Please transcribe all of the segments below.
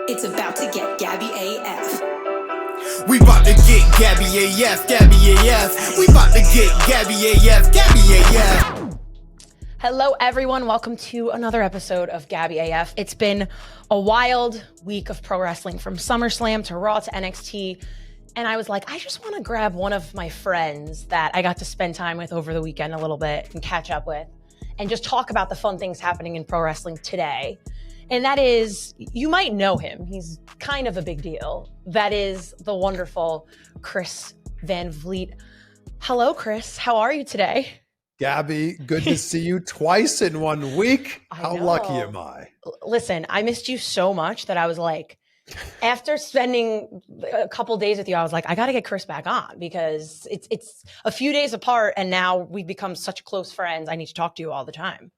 It's about to get Gabby AF. We about to get Gabby AF, Gabby AF. We about to get Gabby AF, Gabby AF. Hello, everyone. Welcome to another episode of Gabby AF. It's been a wild week of pro wrestling, from SummerSlam to Raw to NXT. And I was like, I just want to grab one of my friends that I got to spend time with over the weekend a little bit and catch up with and just talk about the fun things happening in pro wrestling today. And that is, you might know him. He's kind of a big deal. That is the wonderful Chris Van Vliet. Hello, Chris. How are you today? Gabby, good to see you twice in 1 week. How lucky am I? Listen, I missed you so much that I was like, after spending a couple days with you, I was like, I got to get Chris back on because it's a few days apart and now we've become such close friends. I need to talk to you all the time.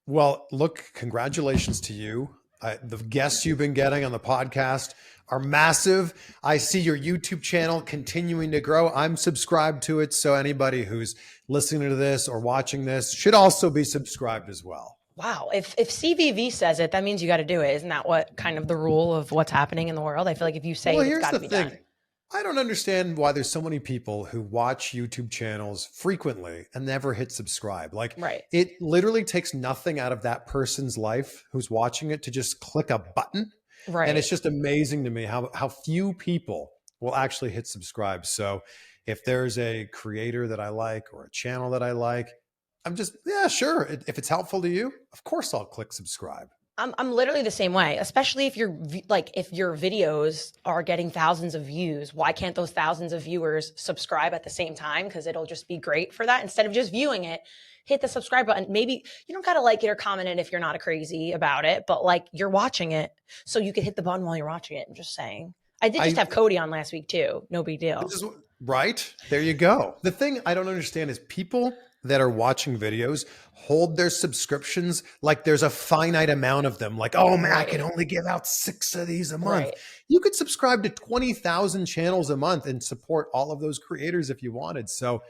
Well, look, congratulations to you. The guests you've been getting on the podcast are massive. I see your YouTube channel continuing to grow. I'm subscribed to it. So anybody who's listening to this or watching this should also be subscribed as well. Wow. If CVV says it, that means you got to do it. Isn't that what kind of the rule of what's happening in the world? I feel like if you say it's got to be done. I don't understand why there's so many people who watch YouTube channels frequently and never hit subscribe. It literally takes nothing out of that person's life who's watching it to just click a button. Right. And it's just amazing to me how few people will actually hit subscribe. So if there's a creator that I like or a channel that I like, I'm just, yeah, sure. If it's helpful to you, of course I'll click subscribe. I'm literally the same way, especially if your videos are getting thousands of views. Why can't those thousands of viewers subscribe at the same time? Because it'll just be great for that. Instead of just viewing it, hit the subscribe button. Maybe you don't got to like it or comment it if you're not crazy about it, but like you're watching it, so you can hit the button while you're watching it. I'm just saying. I did just have Cody on last week too. No big deal. Right? There you go. The thing I don't understand is people that are watching videos hold their subscriptions like there's a finite amount of them. Like, oh man, I can only give out 6 of these a month. Right. You could subscribe to 20,000 channels a month and support all of those creators if you wanted. So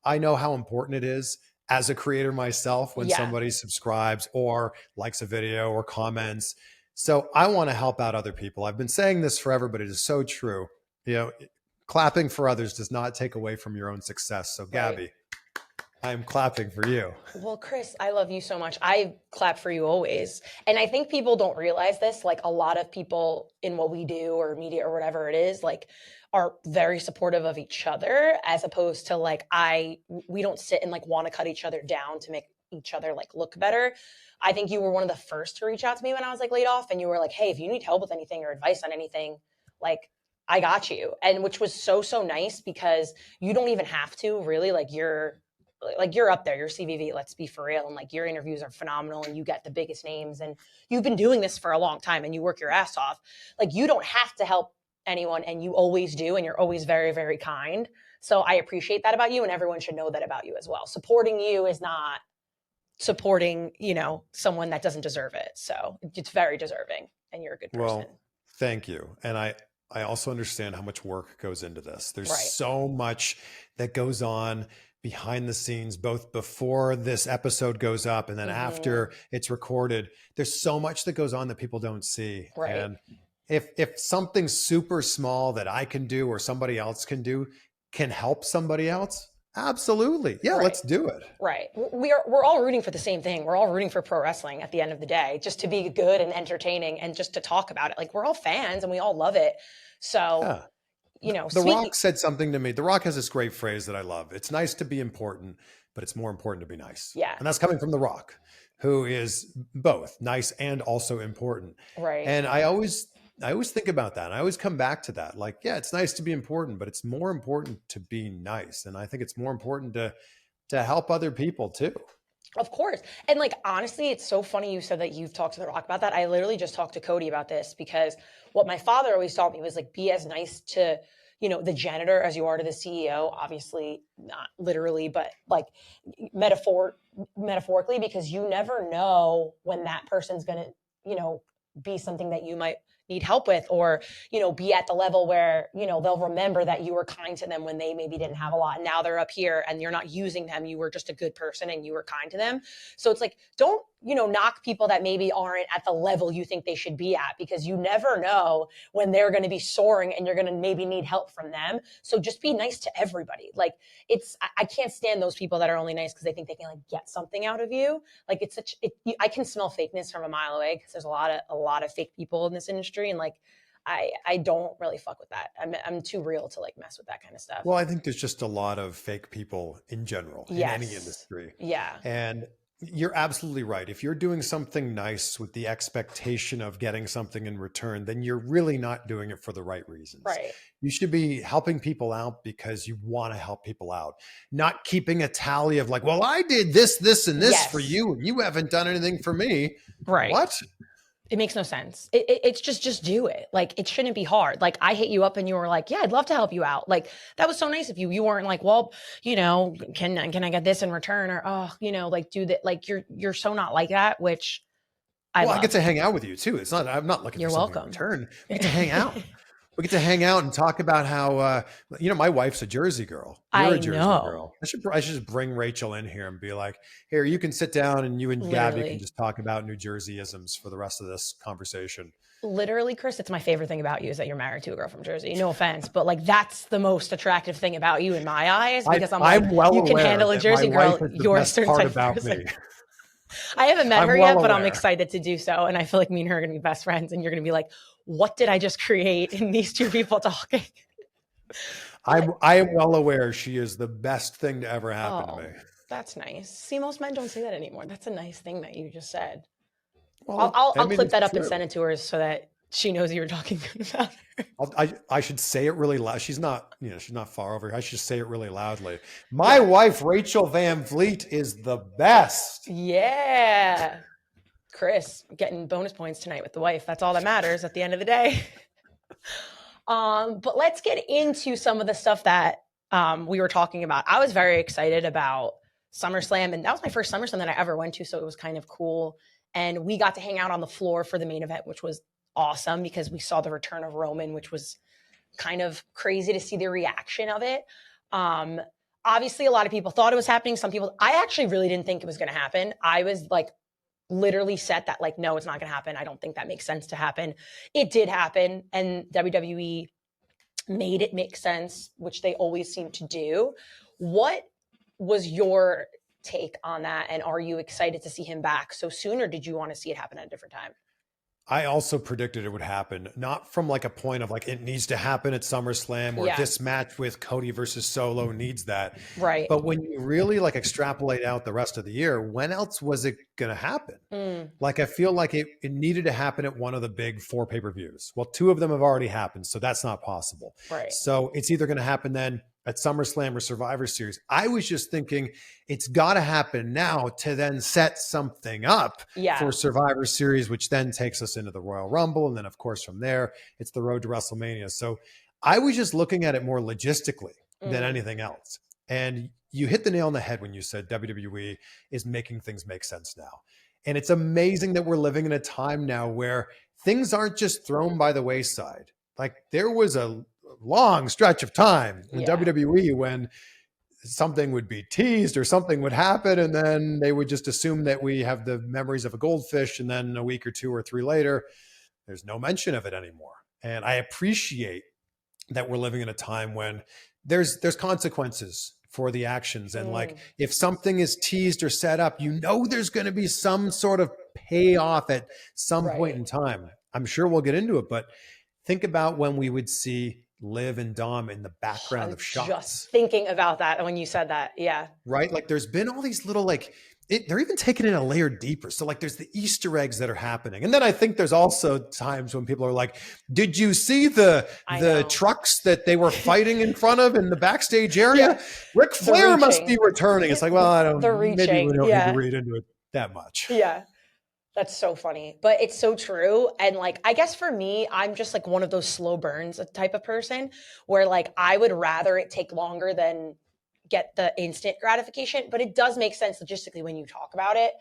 I know how important it is as a creator myself when somebody subscribes or likes a video or comments. So I want to help out other people. I've been saying this forever, but it is so true. You know, clapping for others does not take away from your own success. So Gabby, I'm clapping for you. Well, Chris, I love you so much. I clap for you always. And I think people don't realize this. Like, a lot of people in what we do or media or whatever it is, like, are very supportive of each other, as opposed to like, we don't sit and like want to cut each other down to make each other like look better. I think you were one of the first to reach out to me when I was like laid off, and you were like, hey, if you need help with anything or advice on anything, like, I got you. And which was so nice, because you don't even have to really, like, you're up there, you're CVV, let's be for real. And like, your interviews are phenomenal and you get the biggest names and you've been doing this for a long time and you work your ass off. Like, you don't have to help anyone, and you always do. And you're always very, very kind. So I appreciate that about you, and everyone should know that about you as well. Supporting you is not supporting, someone that doesn't deserve it. So it's very deserving, and you're a good person. Well, thank you. And I also understand how much work goes into this. There's so much that goes on behind the scenes, both before this episode goes up and then after it's recorded. There's so much that goes on that people don't see. Right. And if something super small that I can do or somebody else can do can help somebody else, absolutely. Yeah, let's do it. Right. We're all rooting for the same thing. We're all rooting for pro wrestling at the end of the day, just to be good and entertaining and just to talk about it. Like, we're all fans and we all love it. So, The Rock said something to me. The Rock has this great phrase that I love. It's nice to be important, but it's more important to be nice. Yeah. And that's coming from The Rock, who is both nice and also important. Right. And I always think about that. And I always come back to that. Like, yeah, it's nice to be important, but it's more important to be nice. And I think it's more important to help other people too. Of course. And like, honestly, it's so funny you said that you've talked to The Rock about that. I literally just talked to Cody about this, because what my father always taught me was like, be as nice to, the janitor as you are to the CEO. Obviously not literally, but like metaphorically, because you never know when that person's going to, be something that you might need help with, or, be at the level where, they'll remember that you were kind to them when they maybe didn't have a lot. And now they're up here and you're not using them. You were just a good person and you were kind to them. So it's like, don't knock people that maybe aren't at the level you think they should be at, because you never know when they're going to be soaring and you're going to maybe need help from them. So just be nice to everybody. Like I can't stand those people that are only nice because they think they can like get something out of you. Like I can smell fakeness from a mile away, because there's a lot of fake people in this industry. And like, I don't really fuck with that. I'm too real to like mess with that kind of stuff. Well, I think there's just a lot of fake people in general in any industry. Yeah. And you're absolutely right. If you're doing something nice with the expectation of getting something in return, then you're really not doing it for the right reasons. Right. You should be helping people out because you want to help people out, not keeping a tally of like, well, I did this, this, and this for you, and you haven't done anything for me. Right. What? It makes no sense. It's just do it. Like, it shouldn't be hard. Like, I hit you up and you were like, yeah, I'd love to help you out. Like, that was so nice of you. You weren't like, well, can I get this in return? Or, like do that. Like, you're so not like that, which I love. I get to hang out with you too. I'm not looking for something in return. We get to hang out. We get to hang out and talk about how, my wife's a Jersey girl. You're a Jersey girl. I should just bring Rachel in here and be like, here, you can sit down and you and Gabby can just talk about New Jersey-isms for the rest of this conversation. Literally, Chris, it's my favorite thing about you is that you're married to a girl from Jersey. No offense, but like, that's the most attractive thing about you in my eyes, because I'm well, you can handle a Jersey girl. You're a certain type of person. I haven't met her yet, but I'm excited to do so. And I feel like me and her are going to be best friends. And you're going to be like, what did I just create in these two people talking? I am well aware she is the best thing to ever happen to me. That's nice. See, most men don't say that anymore. That's a nice thing that you just said. Well, I'll clip that up and send it to her so that she knows you were talking good about her. I should say it really loud. She's not far over here. I should say it really loudly. My wife, Rachel Van Vliet, is the best. Yeah. Chris, getting bonus points tonight with the wife. That's all that matters at the end of the day. But let's get into some of the stuff that we were talking about. I was very excited about SummerSlam, and that was my first SummerSlam that I ever went to, so it was kind of cool. And we got to hang out on the floor for the main event, which was awesome because we saw the return of Roman, which was kind of crazy to see the reaction of it. Obviously, a lot of people thought it was happening. Some people, I actually really didn't think it was going to happen. I was like literally set that like, no, it's not going to happen. I don't think that makes sense to happen. It did happen, and WWE made it make sense, which they always seem to do. What was your take on that? And are you excited to see him back so soon, or did you want to see it happen at a different time? I also predicted it would happen, not from like a point of like, it needs to happen at SummerSlam, or this match with Cody versus Solo needs that. Right. But when you really like extrapolate out the rest of the year, when else was it going to happen? Like, I feel like it needed to happen at one of the big 4 pay-per-views. Well, 2 of them have already happened, so that's not possible. Right. So it's either going to happen then at SummerSlam or Survivor Series. I was just thinking it's got to happen now to then set something up for Survivor Series, which then takes us into the Royal Rumble. And then, of course, from there, it's the road to WrestleMania. So I was just looking at it more logistically than anything else. And you hit the nail on the head when you said WWE is making things make sense now. And it's amazing that we're living in a time now where things aren't just thrown by the wayside. Like, there was a long stretch of time in WWE when something would be teased or something would happen, and then they would just assume that we have the memories of a goldfish, and then a week or 2 or 3 later, there's no mention of it anymore. And I appreciate that we're living in a time when there's consequences for the actions. And like, if something is teased or set up, there's going to be some sort of payoff at some point in time. I'm sure we'll get into it, but think about when we would see Liv and Dom in the background of shots. Just thinking about that when you said that. Yeah. Right. Like, there's been all these little, like, they're even taking it a layer deeper. So like, there's the Easter eggs that are happening. And then I think there's also times when people are like, did you see the trucks that they were fighting in front of in the backstage area? Ric Flair must be returning. It's like, well, I don't, maybe we don't need to read into it that much. Yeah. That's so funny, but it's so true. And like, I guess for me, I'm just like one of those slow burns type of person where like, I would rather it take longer than get the instant gratification, but it does make sense logistically when you talk about it.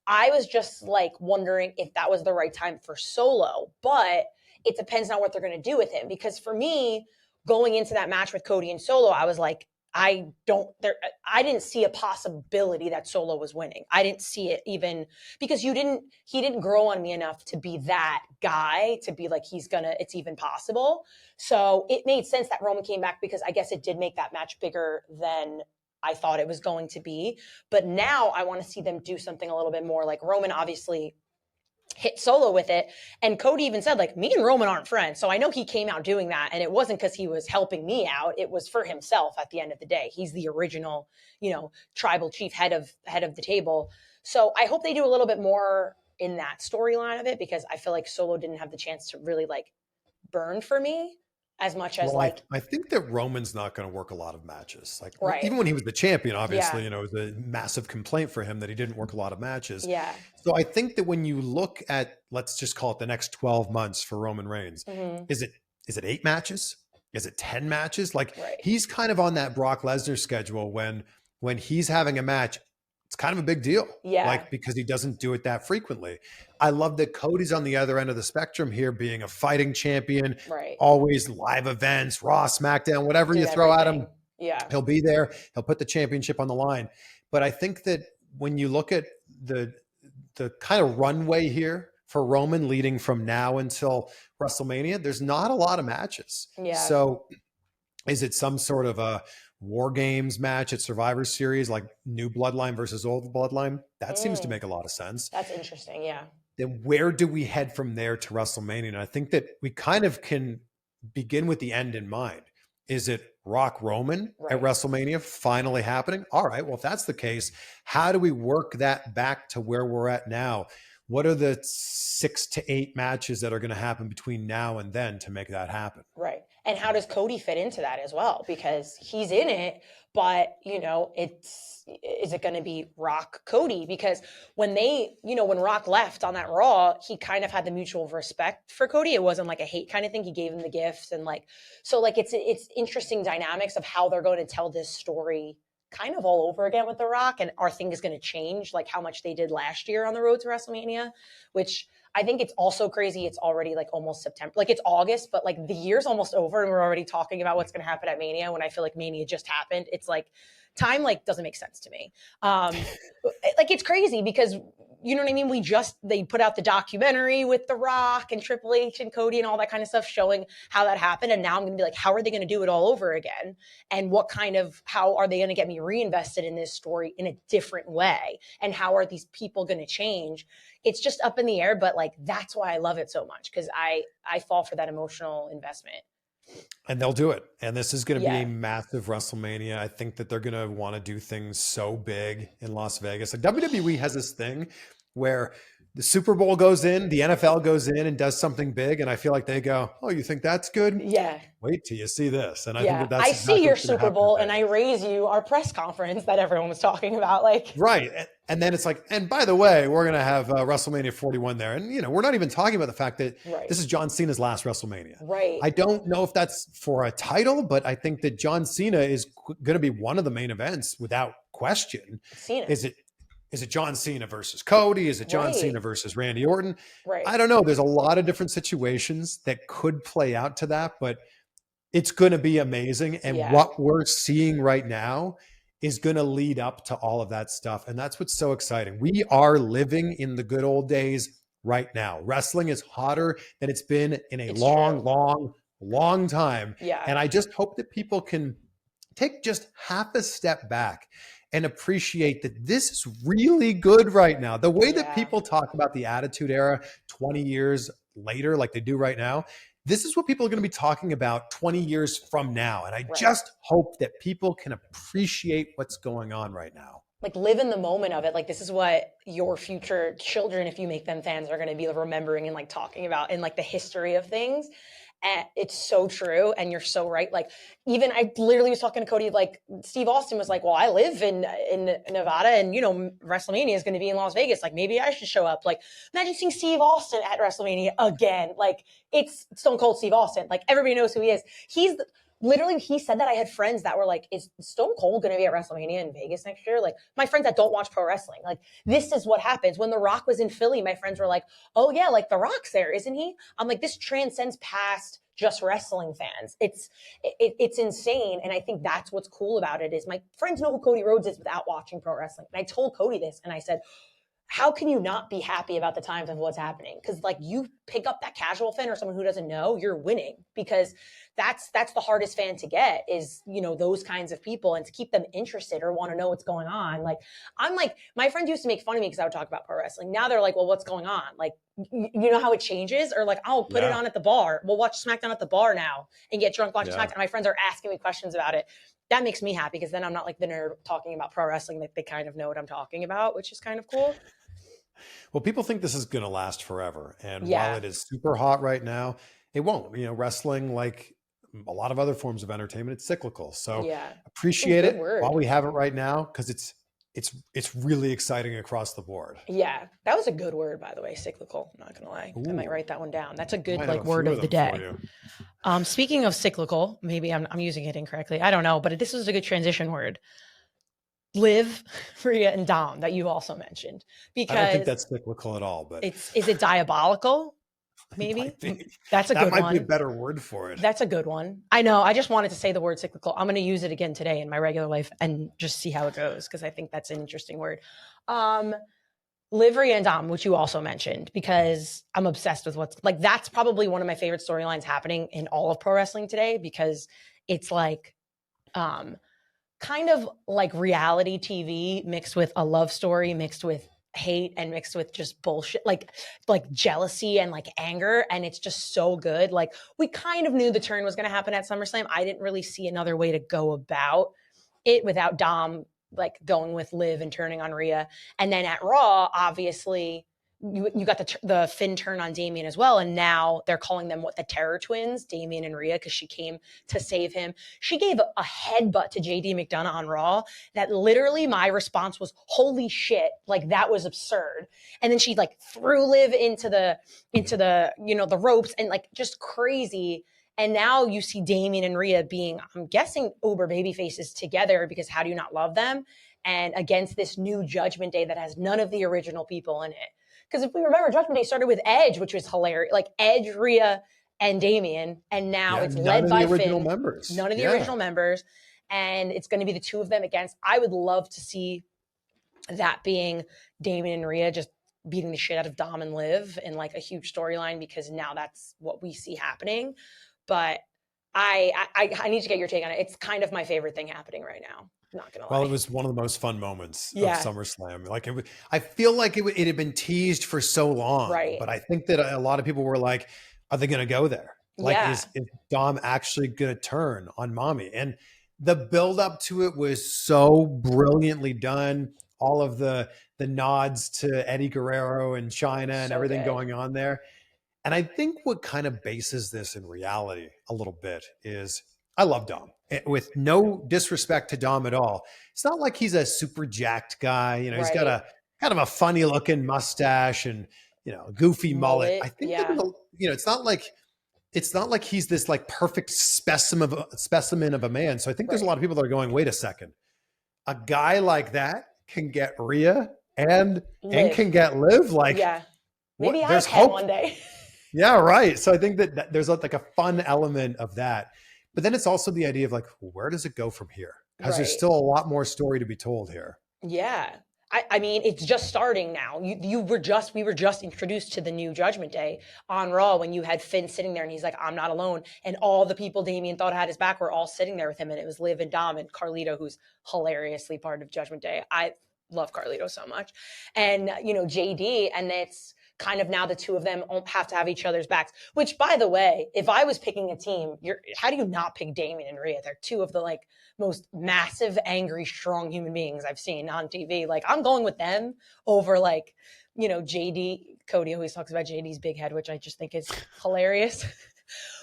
I was just like wondering if that was the right time for Solo, but it depends on what they're going to do with him. Because for me, going into that match with Cody and Solo, I was like, I didn't see a possibility that Solo was winning. I didn't see it even because he didn't grow on me enough to be that guy, to be like, it's even possible. So it made sense that Roman came back, because I guess it did make that match bigger than I thought it was going to be. But now I want to see them do something a little bit more. Like, Roman obviously hit Solo with it. And Cody even said, like, me and Roman aren't friends. So I know he came out doing that. And it wasn't because he was helping me out. It was for himself at the end of the day. He's the original, tribal chief, head of the table. So I hope they do a little bit more in that storyline of it, because I feel like Solo didn't have the chance to really like burn for me as much as I think that Roman's not going to work a lot of matches. Like, right. Even when he was the champion, obviously, it was a massive complaint for him that he didn't work a lot of matches. Yeah. So I think that when you look at, let's just call it the next 12 months for Roman Reigns, is it 8 matches? Is it 10 matches? Like, he's kind of on that Brock Lesnar schedule when he's having a match. It's kind of a big deal, because he doesn't do it that frequently. I love that Cody's on the other end of the spectrum here, being a fighting champion, always live events, Raw, SmackDown, whatever you throw at him, he'll be there. He'll put the championship on the line. But I think that when you look at the kind of runway here for Roman leading from now until WrestleMania, there's not a lot of matches. Yeah. So is it some sort of a War Games match at Survivor Series, like new Bloodline versus old Bloodline? That seems to make a lot of sense. That's interesting, yeah. Then where do we head from there to WrestleMania? And I think that we kind of can begin with the end in mind. Is it Rock Roman at WrestleMania finally happening? All right, well, if that's the case, how do we work that back to where we're at now? What are the 6 to 8 matches that are going to happen between now and then to make that happen? Right. And how does Cody fit into that as well? Because he's in it, but, is it going to be Rock Cody? Because when when Rock left on that Raw, he kind of had the mutual respect for Cody. It wasn't like a hate kind of thing. He gave him the gifts and it's interesting dynamics of how they're going to tell this story kind of all over again with The Rock, and are things going to change like how much they did last year on the road to WrestleMania, which I think it's also crazy. It's already like almost September, like it's August, but like the year's almost over and we're already talking about what's going to happen at Mania, when I feel like Mania just happened. It's like time doesn't make sense to me. It's crazy because you know what I mean? They put out the documentary with The Rock and Triple H and Cody and all that kind of stuff showing how that happened. And now I'm going to be like, how are they going to do it all over again? And how are they going to get me reinvested in this story in a different way? And how are these people going to change? It's just up in the air, but that's why I love it so much, because I fall for that emotional investment. And they'll do it. And this is going to be a massive WrestleMania. I think that they're going to want to do things so big in Las Vegas. Like WWE has this thing where the Super Bowl goes in, the NFL goes in and does something big. And I feel like they go, oh, you think that's good? Yeah. Wait till you see this. And I think that's I see your Super Bowl and I raise you our press conference that everyone was talking about. Right. And then it's like, and by the way, we're going to have WrestleMania 41 there. And, we're not even talking about the fact that this is John Cena's last WrestleMania. Right. I don't know if that's for a title, but I think that John Cena is going to be one of the main events without question. Cena. Is it John Cena versus Cody? Is it John Cena versus Randy Orton? Right. I don't know. There's a lot of different situations that could play out to that, but it's going to be amazing. And what we're seeing right now is going to lead up to all of that stuff. And that's what's so exciting. We are living in the good old days right now. Wrestling is hotter than it's been in a long time. Yeah. And I just hope that people can take just half a step back and appreciate that this is really good right now. The way that people talk about the Attitude Era 20 years later, like they do right now, this is what people are going to be talking about 20 years from now. And I just hope that people can appreciate what's going on right now. Live in the moment of it. This is what your future children, if you make them fans, are going to be remembering and talking about in the history of things. And it's so true. And you're so right. Even I literally was talking to Cody, Steve Austin was like, well, I live in Nevada and, WrestleMania is going to be in Las Vegas. Maybe I should show up. Imagine seeing Steve Austin at WrestleMania again. It's Stone Cold Steve Austin. Everybody knows who he is. literally he said that. I had friends that were like, is Stone Cold going to be at WrestleMania in Vegas next year? Like my friends that don't watch pro wrestling, like this is what happens. When The Rock was in Philly, my friends were like, oh yeah, like The Rock's there, isn't he? I'm like, this transcends past just wrestling fans. It's insane. And I think that's what's cool about it is my friends know who Cody Rhodes is without watching pro wrestling. And I told Cody this and I said, how can you not be happy about the times of what's happening? Because like you pick up that casual fan or someone who doesn't know, you're winning, because that's the hardest fan to get is, you know, those kinds of people, and to keep them interested or want to know what's going on. Like I'm like, my friends used to make fun of me because I would talk about pro wrestling. Now they're like, well, what's going on? Like, you know how it changes? Or like, I'll put it on at the bar. We'll watch SmackDown at the bar now and get drunk watching SmackDown. My friends are asking me questions about it. That makes me happy because then I'm not like the nerd talking about pro wrestling. They kind of know what I'm talking about, which is kind of cool. Well, people think this is going to last forever. And while it is super hot right now, it won't. You know, wrestling, like a lot of other forms of entertainment, it's cyclical. So appreciate it while we have it right now, because it's really exciting across the board. Yeah, that was a good word, by the way, cyclical. I'm not going to lie. I might write that one down. That's a good like word of the day. Speaking of cyclical, maybe I'm using it incorrectly. I don't know, but this is a good transition word. Liv, Rhea, and Dom that you also mentioned, because I don't think that's cyclical at all, but is it diabolical? Maybe that's a good one. That might be a better word for it. That's a good one. I know. I just wanted to say the word cyclical. I'm going to use it again today in my regular life and just see how it goes, because I think that's an interesting word. Liv, Rhea, and Dom, which you also mentioned, because I'm obsessed with what's like. That's probably one of my favorite storylines happening in all of pro wrestling today, because it's like, kind of like reality TV mixed with a love story, mixed with hate, and mixed with just bullshit, like jealousy and like anger. And it's just so good. Like we kind of knew the turn was going to happen at SummerSlam. I didn't really see another way to go about it without Dom like going with Liv and turning on Rhea. And then at Raw, obviously you got the Finn turn on Damian as well. And now they're calling them the Terror Twins, Damian and Rhea, because she came to save him. She gave a headbutt to JD McDonough on Raw that literally my response was, holy shit, like that was absurd. And then she like threw Liv into the, you know, the ropes, and like just crazy. And now you see Damian and Rhea being, I'm guessing, uber baby faces together, because how do you not love them? And against this new Judgment Day that has none of the original people in it. Because if we remember, Judgment Day started with Edge, which was hilarious. Like Edge, Rhea, and Damian. And now it's led by Finn. None of the original members. And it's going to be the two of them against. I would love to see that being Damian and Rhea just beating the shit out of Dom and Liv in like a huge storyline, because now that's what we see happening. But I need to get your take on it. It's kind of my favorite thing happening right now. Not gonna lie. Well, it was one of the most fun moments of SummerSlam. Like I feel like it had been teased for so long, but I think that a lot of people were like, "Are they going to go there? Like, is Dom actually going to turn on Mommy?" And the build up to it was so brilliantly done. All of the nods to Eddie Guerrero and China and everything going on there. And I think what kind of bases this in reality a little bit is, I love Dom. With no disrespect to Dom at all. It's not like he's a super jacked guy. You know, he's got a kind of a funny looking mustache and, you know, a goofy mullet. I think that, you know, it's not like he's this like perfect specimen of a man. So I think there's a lot of people that are going, wait a second, a guy like that can get Rhea and can get Liv. Like, maybe I can one day. Yeah, right. So I think that there's like a fun element of that. But then it's also the idea of like, where does it go from here? Because there's still a lot more story to be told here. Yeah. I mean, it's just starting now. We were just introduced to the new Judgment Day on Raw when you had Finn sitting there and he's like, I'm not alone. And all the people Damian thought had his back were all sitting there with him. And it was Liv and Dom and Carlito, who's hilariously part of Judgment Day. I love Carlito so much. And, you know, JD, and it's kind of now the two of them have to have each other's backs, which, by the way, if I was picking a team, how do you not pick Damian and Rhea? They're two of the like most massive, angry, strong human beings I've seen on TV. Like, I'm going with them over like, you know, JD. Cody always talks about JD's big head, which I just think is hilarious.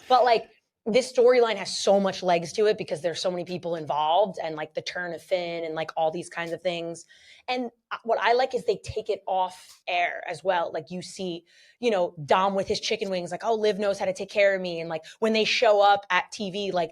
But like, this storyline has so much legs to it because there's so many people involved, and like the turn of Finn and like all these kinds of things. And what I like is they take it off air as well. Like you see, you know, Dom with his chicken wings, like, oh, Liv knows how to take care of me. And like when they show up at TV, like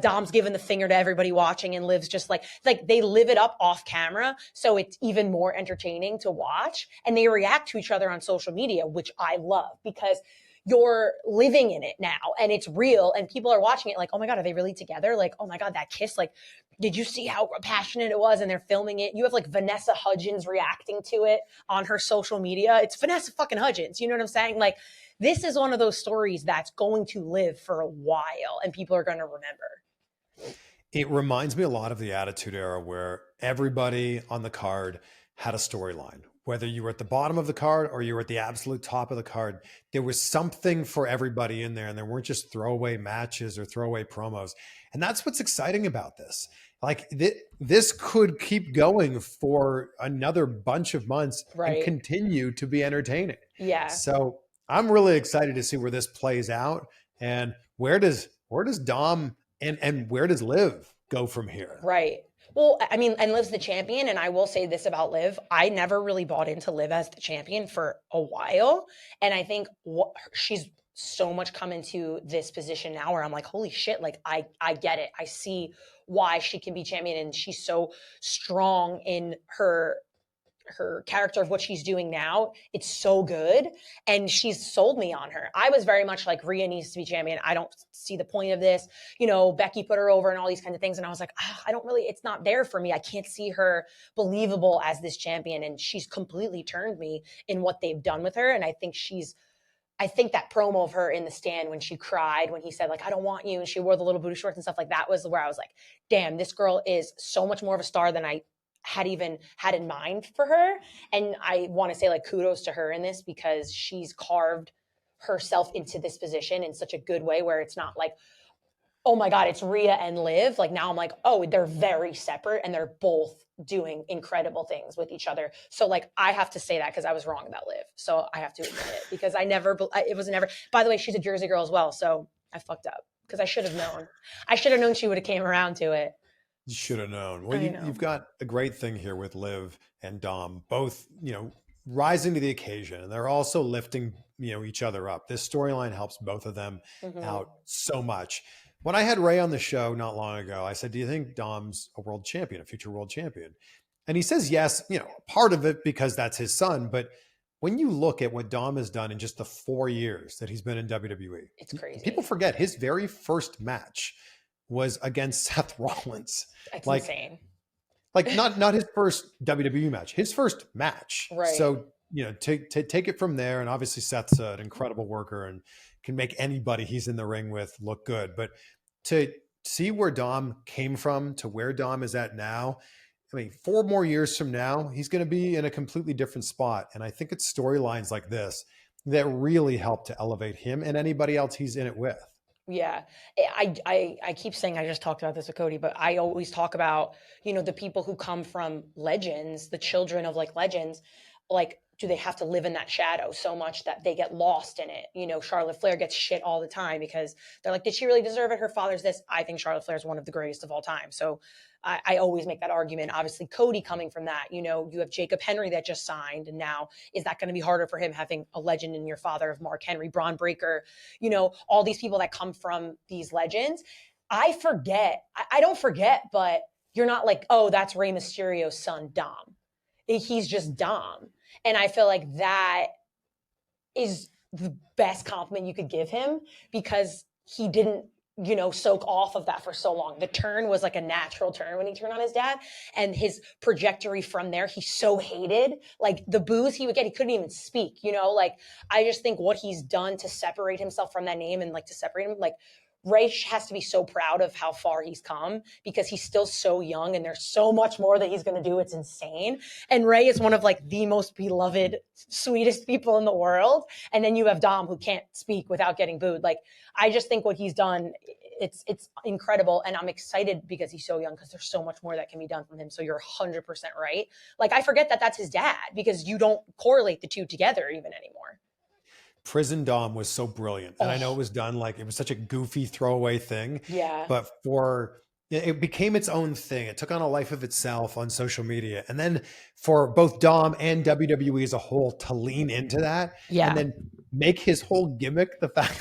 Dom's giving the finger to everybody watching and Liv's just like they live it up off camera. So it's even more entertaining to watch. And they react to each other on social media, which I love because you're living in it now and it's real and people are watching it like, oh my God, are they really together? Like, oh my God, that kiss, like, did you see how passionate it was? And they're filming it. You have like Vanessa Hudgens reacting to it on her social media. It's Vanessa fucking Hudgens. You know what I'm saying? Like, this is one of those stories that's going to live for a while and people are going to remember. It reminds me a lot of the Attitude Era where everybody on the card had a storyline. Whether you were at the bottom of the card or you were at the absolute top of the card, there was something for everybody in there and there weren't just throwaway matches or throwaway promos. And that's what's exciting about this. Like this could keep going for another bunch of months and continue to be entertaining. Yeah. So I'm really excited to see where this plays out and where does Dom and where does Liv go from here? Right. Well, I mean, and Liv's the champion, and I will say this about Liv. I never really bought into Liv as the champion for a while. And I think she's so much come into this position now where I'm like, holy shit, like I get it. I see why she can be champion, and she's so strong in her character of what she's doing now. It's so good. And she's sold me on her. I was very much like, Rhea needs to be champion. I don't see the point of this. You know, Becky put her over and all these kinds of things. And I was like, I don't really, it's not there for me. I can't see her believable as this champion. And she's completely turned me in what they've done with her. And I think that promo of her in the stand when she cried, when he said like, I don't want you. And she wore the little booty shorts and stuff like that was where I was like, damn, this girl is so much more of a star than I had even had in mind for her. And I want to say like kudos to her in this because she's carved herself into this position in such a good way where it's not like, oh my God, it's Rhea and Liv. Like now I'm like, oh, they're very separate and they're both doing incredible things with each other. So like, I have to say that because I was wrong about Liv. So I have to admit it because it was never, by the way, she's a Jersey girl as well. So I fucked up because I should have known. I should have known she would have came around to it. You should have known. Well, you've got a great thing here with Liv and Dom, both, rising to the occasion, and they're also lifting, each other up. This storyline helps both of them out so much. When I had Ray on the show not long ago, I said, do you think Dom's a world champion, a future world champion? And he says, yes, part of it because that's his son. But when you look at what Dom has done in just the 4 years that he's been in WWE, it's crazy. People forget his very first match was against Seth Rollins. That's insane. Like not his first WWE match, his first match. Right. So, to take it from there, and obviously Seth's an incredible worker and can make anybody he's in the ring with look good. But to see where Dom came from to where Dom is at now, 4 more years from now, he's going to be in a completely different spot. And I think it's storylines like this that really help to elevate him and anybody else he's in it with. Yeah. I keep saying, I just talked about this with Cody, but I always talk about, the people who come from legends, the children of like legends, like, do they have to live in that shadow so much that they get lost in it? Charlotte Flair gets shit all the time because they're like, did she really deserve it? Her father's this. I think Charlotte Flair is one of the greatest of all time. So I always make that argument. Obviously, Cody coming from that, you have Jacob Henry that just signed. And now is that going to be harder for him having a legend in your father of Mark Henry, Braun Breaker, all these people that come from these legends. I don't forget, but you're not like, oh, that's Rey Mysterio's son, Dom. He's just Dom. And I feel like that is the best compliment you could give him because he didn't, soak off of that for so long. The turn was like a natural turn when he turned on his dad, and his trajectory from there, he's so hated. Like the boos he would get, he couldn't even speak, like I just think what he's done to separate himself from that name and like to separate him, like Ray has to be so proud of how far he's come because he's still so young and there's so much more that he's going to do. It's insane. And Ray is one of like the most beloved, sweetest people in the world. And then you have Dom who can't speak without getting booed. Like, I just think what he's done, it's incredible. And I'm excited because he's so young because there's so much more that can be done from him. So you're 100% right. Like, I forget that that's his dad because you don't correlate the two together even anymore. Prison Dom was so brilliant. And I know it was done like, it was such a goofy throwaway thing. Yeah. But it became its own thing. It took on a life of itself on social media. And then for both Dom and WWE as a whole to lean into that and then make his whole gimmick the fact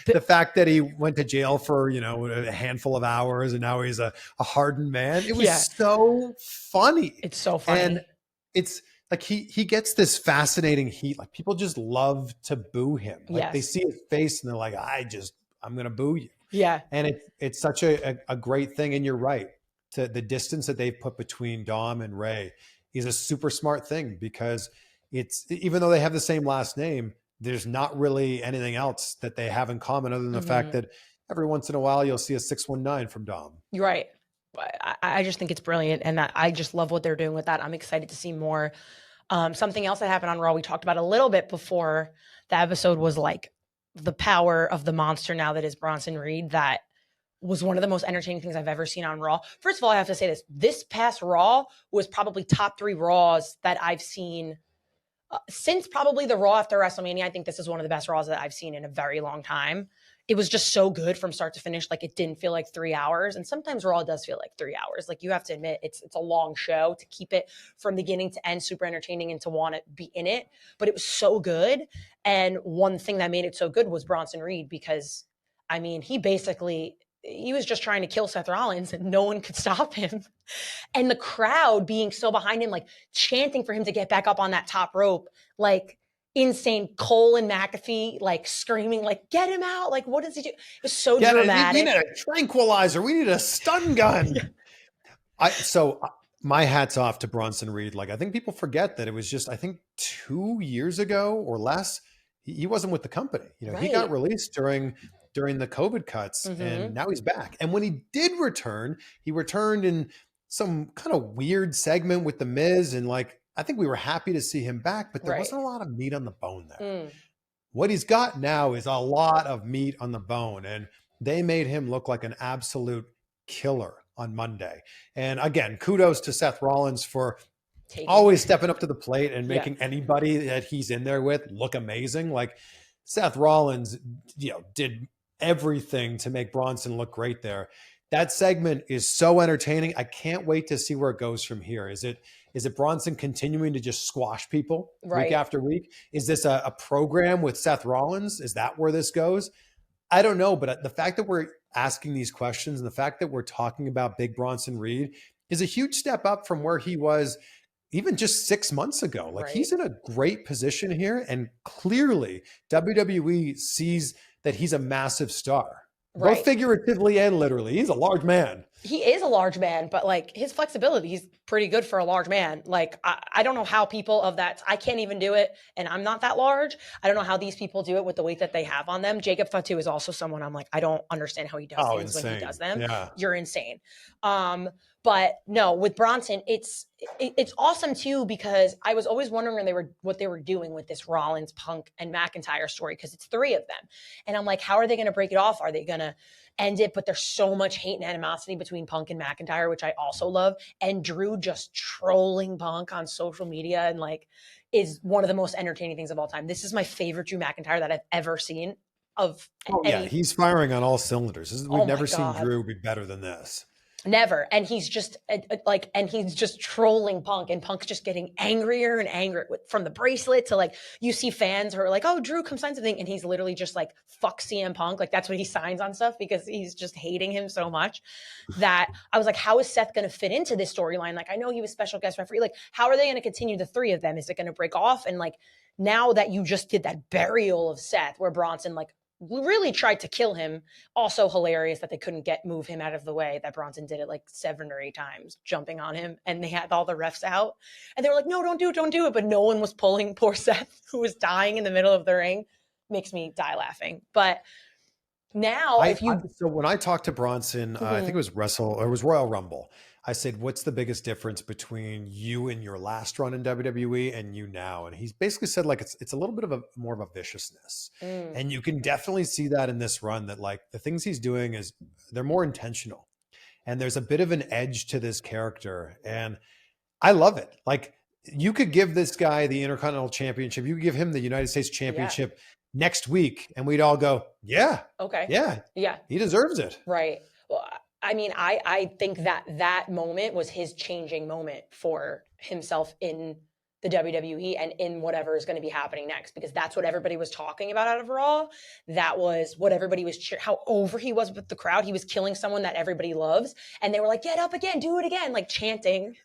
the fact that he went to jail for, a handful of hours and now he's a hardened man. It was so funny. It's so funny. And it's like he gets this fascinating heat. Like people just love to boo him. Like they see his face and they're like, I'm going to boo you. Yeah. And it's such a great thing. And you're right. The distance that they've put between Dom and Ray is a super smart thing, because it's, even though they have the same last name, there's not really anything else that they have in common other than the fact that every once in a while you'll see a 619 from Dom. You're right. I just think it's brilliant. And I just love what they're doing with that. I'm excited to see more. Something else that happened on Raw, we talked about a little bit before the episode, was like the power of the monster now that is Bronson Reed. That was one of the most entertaining things I've ever seen on Raw. First of all, I have to say this past Raw was probably top 3 Raws that I've seen since probably the Raw after WrestleMania. I think this is one of the best Raws that I've seen in a very long time. It was just so good from start to finish. Like, it didn't feel like 3 hours. And sometimes Raw does feel like 3 hours. Like, you have to admit, it's a long show. To keep it from beginning to end super entertaining and to want to be in it. But it was so good. And one thing that made it so good was Bronson Reed, because, I mean, he was just trying to kill Seth Rollins and no one could stop him. And the crowd being so behind him, like chanting for him to get back up on that top rope, like insane. Cole and McAfee like screaming, like, get him out. Like, what does he do? It was so dramatic. We need a tranquilizer. We need a stun gun. My hat's off to Bronson Reed. Like, I think people forget that it was just, I think 2 years ago or less, he wasn't with the company. He got released during the COVID cuts, and now he's back. And when he did return, he returned in some kind of weird segment with The Miz. And like, I think we were happy to see him back, but there wasn't a lot of meat on the bone there. What he's got now is a lot of meat on the bone. And they made him look like an absolute killer on Monday. And again, kudos to Seth Rollins for always stepping up to the plate and making anybody that he's in there with look amazing. Like, Seth Rollins, did everything to make Bronson look great there. That segment is so entertaining. I can't wait to see where it goes from here. Is it Bronson continuing to just squash people week after week? Is this a program with Seth Rollins? Is that where this goes? I don't know, but the fact that we're asking these questions and the fact that we're talking about Big Bronson Reed is a huge step up from where he was even just 6 months ago. Like, he's in a great position here, and clearly WWE sees that he's a massive star, both figuratively and literally. He's a large man. He is a large man, but like, his flexibility, he's pretty good for a large man. Like, I don't know how people of that, I can't even do it, and I'm not that large. I don't know how these people do it with the weight that they have on them. Jacob Fatu is also someone I'm like, I don't understand how he does things when he does them. Yeah. You're insane. But no, with Bronson, it's awesome too, because I was always wondering what they were doing with this Rollins, Punk, and McIntyre story, because it's 3 of them. And I'm like, how are they going to break it off? Are they going to end it? But there's so much hate and animosity between Punk and McIntyre, which I also love. And Drew just trolling Punk on social media and like is one of the most entertaining things of all time. This is my favorite Drew McIntyre that I've ever seen. He's firing on all cylinders. We've never seen Drew be better than this. Never. And he's just he's just trolling Punk, and Punk's just getting angrier and angrier from the bracelet to like, you see fans who are like, oh, Drew, come sign something. And he's literally just like, fuck CM Punk. Like, that's what he signs on stuff, because he's just hating him so much that I was like, how is Seth going to fit into this storyline? Like, I know he was special guest referee. Like, how are they going to continue the 3 of them? Is it going to break off? And like, now that you just did that burial of Seth where Bronson like really tried to kill him. Also hilarious that they couldn't move him out of the way, that Bronson did it like 7 or 8 times, jumping on him, and they had all the refs out. And they were like, no, don't do it. But no one was pulling poor Seth, who was dying in the middle of the ring. Makes me die laughing. But now so when I talked to Bronson, I think it was Royal Rumble, I said, what's the biggest difference between you and your last run in WWE and you now? And he's basically said like, it's a little bit of more of a viciousness. And you can definitely see that in this run, that like the things he's doing they're more intentional, and there's a bit of an edge to this character. And I love it. Like, you could give this guy the Intercontinental Championship. You could give him the United States Championship next week, and we'd all go, yeah, okay. Yeah. He deserves it. Right. Well, I mean, I think that moment was his changing moment for himself in the WWE and in whatever is going to be happening next, because that's what everybody was talking about out of Raw. That was what everybody was how over he was with the crowd. He was killing someone that everybody loves. And they were like, get up again, do it again, like chanting.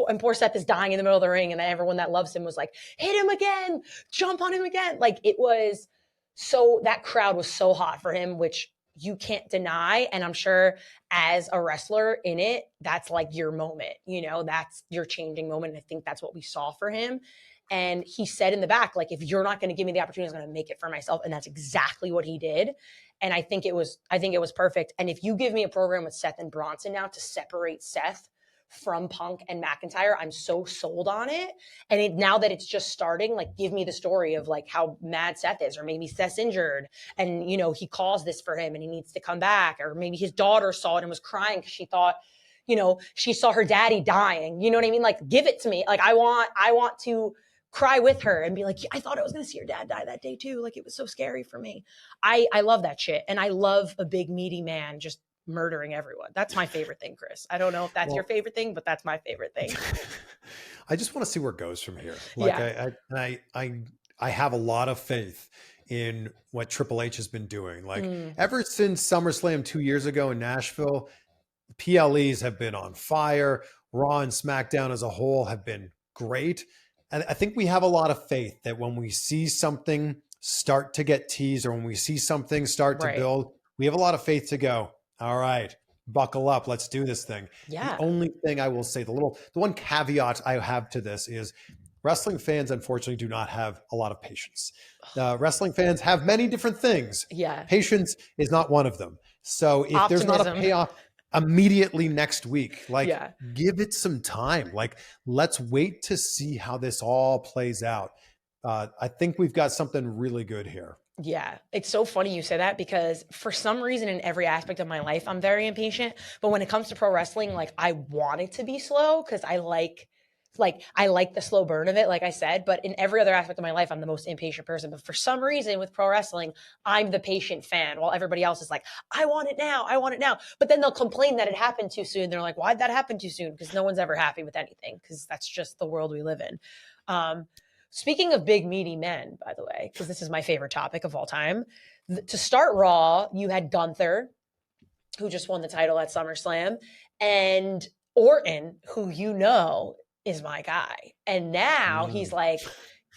And poor Seth is dying in the middle of the ring. And everyone that loves him was like, hit him again, jump on him again. Like it was so, that crowd was so hot for him, which you can't deny. And I'm sure as a wrestler in it, that's like your moment, you know, that's your changing moment. And I think that's what we saw for him. And he said in the back, like, if you're not going to give me the opportunity, I'm going to make it for myself. And that's exactly what he did. And I think it was perfect. And if you give me a program with Seth and Bronson now to separate Seth from Punk and McIntyre, I'm so sold on it. And now that it's just starting, like, give me the story of like how mad Seth is, or maybe Seth's injured and, you know, he caused this for him and he needs to come back. Or maybe his daughter saw it and was crying because she thought, you know, she saw her daddy dying. You know what I mean? Like, give it to me. Like, I want to cry with her and be like, I thought I was going to see your dad die that day too. Like, it was so scary for me. I love that shit. And I love a big meaty man just murdering everyone. That's my favorite thing, Chris. I don't know if that's your favorite thing, but that's my favorite thing. I just want to see where it goes from here. Like, I have a lot of faith in what Triple H has been doing. Like ever since SummerSlam 2 years ago in Nashville, PLEs have been on fire. Raw and SmackDown as a whole have been great. And I think we have a lot of faith that when we see something start to get teased, or when we see something start to build, we have a lot of faith to go, all right, buckle up. Let's do this thing. Yeah. The only thing I will say, the one caveat I have to this is wrestling fans, unfortunately, do not have a lot of patience. Wrestling fans have many different things. Yeah. Patience is not one of them. So if there's not a payoff immediately next week, like give it some time. Like, let's wait to see how this all plays out. I think we've got something really good here. Yeah, it's so funny you say that, because for some reason in every aspect of my life, I'm very impatient. But when it comes to pro wrestling, like, I want it to be slow because I like the slow burn of it, like I said. But in every other aspect of my life, I'm the most impatient person. But for some reason with pro wrestling, I'm the patient fan, while everybody else is like, I want it now. I want it now. But then they'll complain that it happened too soon. They're like, why'd that happen too soon? Because no one's ever happy with anything, because that's just the world we live in. Speaking of big, meaty men, by the way, because this is my favorite topic of all time, to start Raw, you had Gunther, who just won the title at SummerSlam, and Orton, who you know is my guy. And now he's like,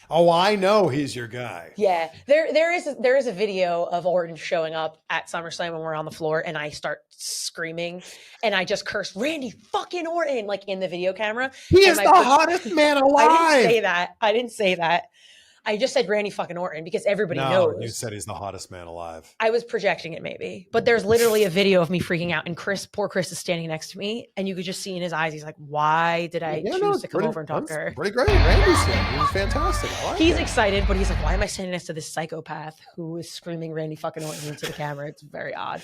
oh, I know he's your guy. Yeah, there is a video of Orton showing up at SummerSlam when we're on the floor, and I start screaming, and I just curse Randy fucking Orton, like, in the video camera. He is the hottest man alive. I didn't say that. I just said Randy fucking Orton because everybody knows. You said he's the hottest man alive. I was projecting it maybe, but there's literally a video of me freaking out, and poor Chris is standing next to me, and you could just see in his eyes, he's like, why did I choose to come over and talk to her? Pretty great. Randy's here. He was fantastic. He's excited, but he's like, why am I standing next to this psychopath who is screaming Randy fucking Orton into the camera? It's very odd.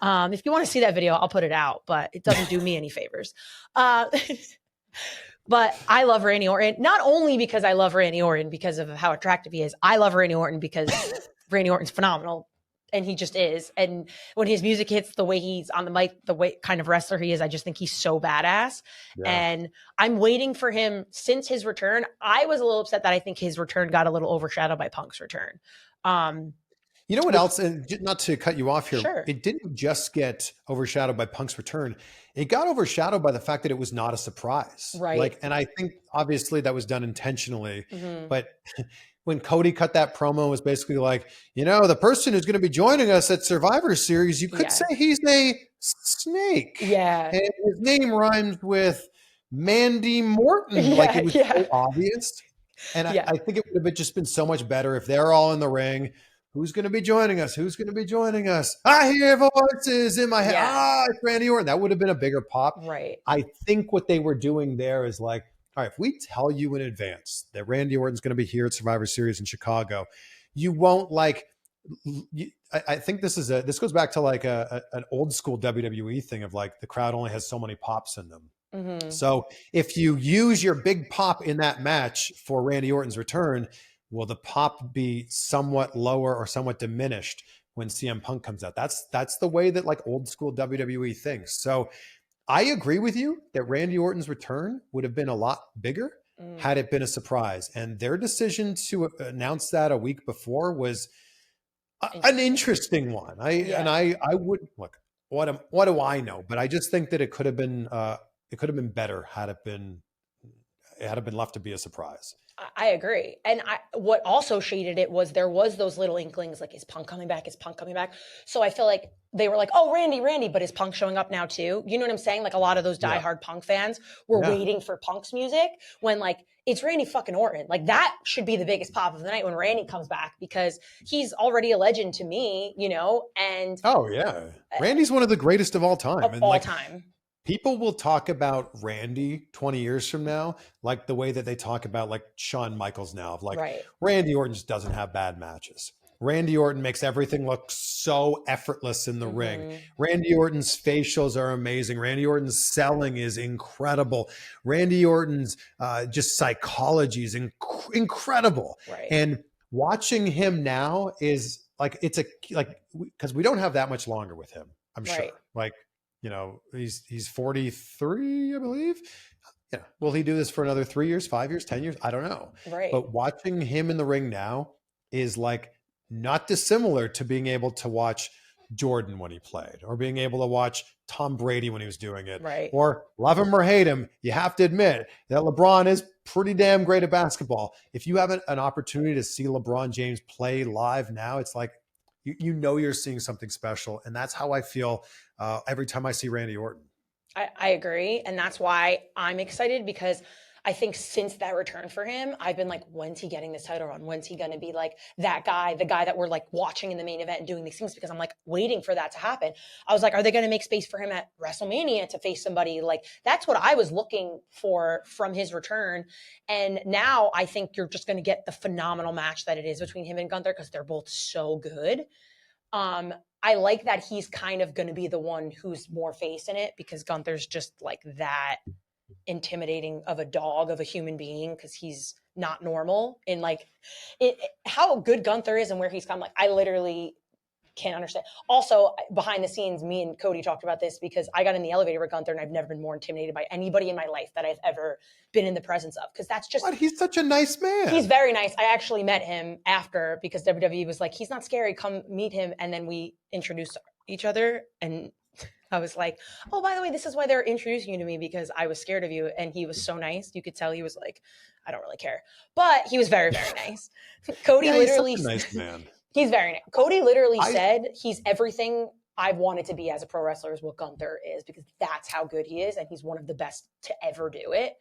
If you want to see that video, I'll put it out, but it doesn't do me any favors. But I love Randy Orton, not only because I love Randy Orton because of how attractive he is. I love Randy Orton because Randy Orton's phenomenal, and he just is. And when his music hits, the way he's on the mic, the way kind of wrestler he is, I just think he's so badass. Yeah. And I'm waiting for him since his return. I was a little upset that I think his return got a little overshadowed by Punk's return. You know what else? And not to cut you off here, sure. It didn't just get overshadowed by Punk's return. It got overshadowed by the fact that it was not a surprise. Right. Like, and I think obviously that was done intentionally. Mm-hmm. But when Cody cut that promo, it was basically like, you know, the person who's going to be joining us at Survivor Series, you could say he's a snake. Yeah. And his name rhymes with Mandy Morton. Yeah, like, it was so obvious. And I think it would have just been so much better if they're all in the ring. Who's going to be joining us? Who's going to be joining us? I hear voices in my head. Yeah. It's Randy Orton. That would have been a bigger pop. Right. I think what they were doing there is like, all right, if we tell you in advance that Randy Orton's going to be here at Survivor Series in Chicago, you won't like. I think this goes back to like an old school WWE thing of like the crowd only has so many pops in them. Mm-hmm. So if you use your big pop in that match for Randy Orton's return, will the pop be somewhat lower or somewhat diminished when CM Punk comes out? That's the way that like old school WWE thinks. So I agree with you that Randy Orton's return would have been a lot bigger. had it been a surprise. And their decision to announce that a week before was an interesting one. I would look, what do I know? But I just think that it could have been better had it been left to be a surprise. I agree. And what also shaded it was there was those little inklings like, is Punk coming back? Is Punk coming back? So I feel like they were like, oh, Randy, but is Punk showing up now too? You know what I'm saying? Like a lot of those diehard Punk fans were waiting for Punk's music when like, it's Randy fucking Orton. Like that should be the biggest pop of the night when Randy comes back because he's already a legend to me, you know? And oh yeah, Randy's one of the greatest of all time. Of all time. People will talk about Randy 20 years from now, like the way that they talk about like Shawn Michaels now, of like Randy Orton just doesn't have bad matches. Randy Orton makes everything look so effortless in the ring. Randy Orton's facials are amazing. Randy Orton's selling is incredible. Randy Orton's just psychology is incredible. Right. And watching him now is like, because we don't have that much longer with him, I'm sure. Like, you know, he's 43, I believe. Yeah. Will he do this for another 3 years, 5 years, 10 years? I don't know. Right. But watching him in the ring now is like not dissimilar to being able to watch Jordan when he played, or being able to watch Tom Brady when he was doing it. Right. Or love him or hate him, you have to admit that LeBron is pretty damn great at basketball. If you have an opportunity to see LeBron James play live now, it's like, you know you're seeing something special. And that's how I feel every time I see Randy Orton. I agree. And that's why I'm excited, because I think since that return for him, I've been like, when's he getting this title run? When's he going to be like that guy, the guy that we're like watching in the main event and doing these things? Because I'm like waiting for that to happen. I was like, are they going to make space for him at WrestleMania to face somebody? Like, that's what I was looking for from his return. And now I think you're just going to get the phenomenal match that it is between him and Gunther, because they're both so good. I like that he's kind of going to be the one who's more face in it, because Gunther's just like that intimidating of a dog, of a human being, because he's not normal. And like how good Gunther is and where he's come, like I literally can't understand. Also, behind the scenes, me and Cody talked about this, because I got in the elevator with Gunther and I've never been more intimidated by anybody in my life that I've ever been in the presence of, because that's just... But he's such a nice man. He's very nice. I actually met him after, because WWE was like, he's not scary, come meet him. And then we introduced each other, and I was like, oh, by the way, this is why they're introducing you to me, because I was scared of you. And he was so nice. You could tell he was like, I don't really care. But he was very, very nice. Cody literally... He's such a nice man. He's very nice. Cody literally said he's everything I've wanted to be as a pro wrestler, is what Gunther is, because that's how good he is. And he's one of the best to ever do it.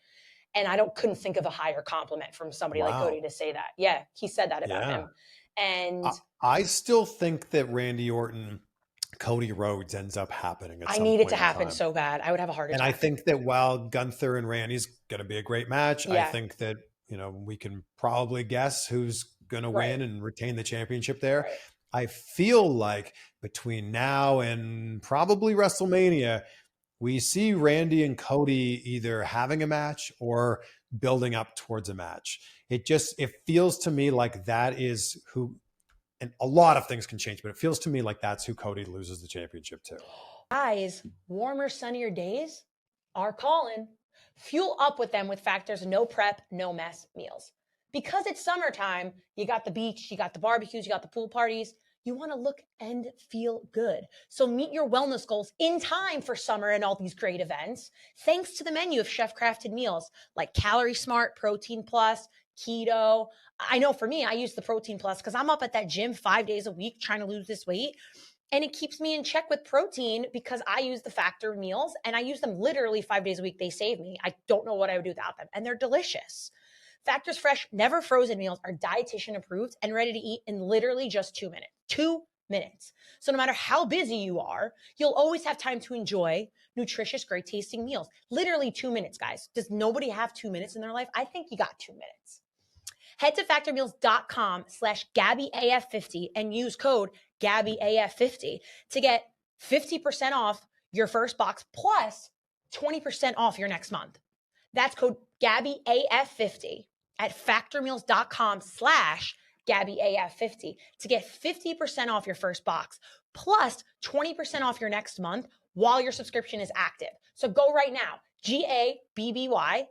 And I couldn't think of a higher compliment from somebody like Cody to say that. Yeah, he said that about him. And I still think that Randy Orton, Cody Rhodes ends up happening. I need it to happen so bad. I would have a heart attack. And I think that while Gunther and Randy's going to be a great match, I think that, you know, we can probably guess who's going to win and retain the championship there. Right. I feel like between now and probably WrestleMania, we see Randy and Cody either having a match or building up towards a match. It feels to me like that is who, and a lot of things can change, but it feels to me like that's who Cody loses the championship to. Guys, warmer, sunnier days are calling. Fuel up with them with Factor's no prep, no mess meals. Because it's summertime, you got the beach, you got the barbecues, you got the pool parties. You want to look and feel good. So meet your wellness goals in time for summer and all these great events, thanks to the menu of chef-crafted meals like Calorie Smart, Protein Plus, Keto. I know for me, I use the Protein Plus because I'm up at that gym 5 days a week trying to lose this weight. And it keeps me in check with protein because I use the Factor meals and I use them literally 5 days a week. They save me. I don't know what I would do without them. And they're delicious. Factor's fresh, never frozen meals are dietitian approved and ready to eat in literally just 2 minutes. 2 minutes. So no matter how busy you are, you'll always have time to enjoy nutritious, great tasting meals. Literally 2 minutes, guys. Does nobody have 2 minutes in their life? I think you got 2 minutes. Head to factormeals.com/GabbyAF50 and use code GabbyAF50 to get 50% off your first box plus 20% off your next month. That's code GabbyAF50 at factormeals.com/GabbyAF50 to get 50% off your first box plus 20% off your next month while your subscription is active. So go right now, GABBYAF50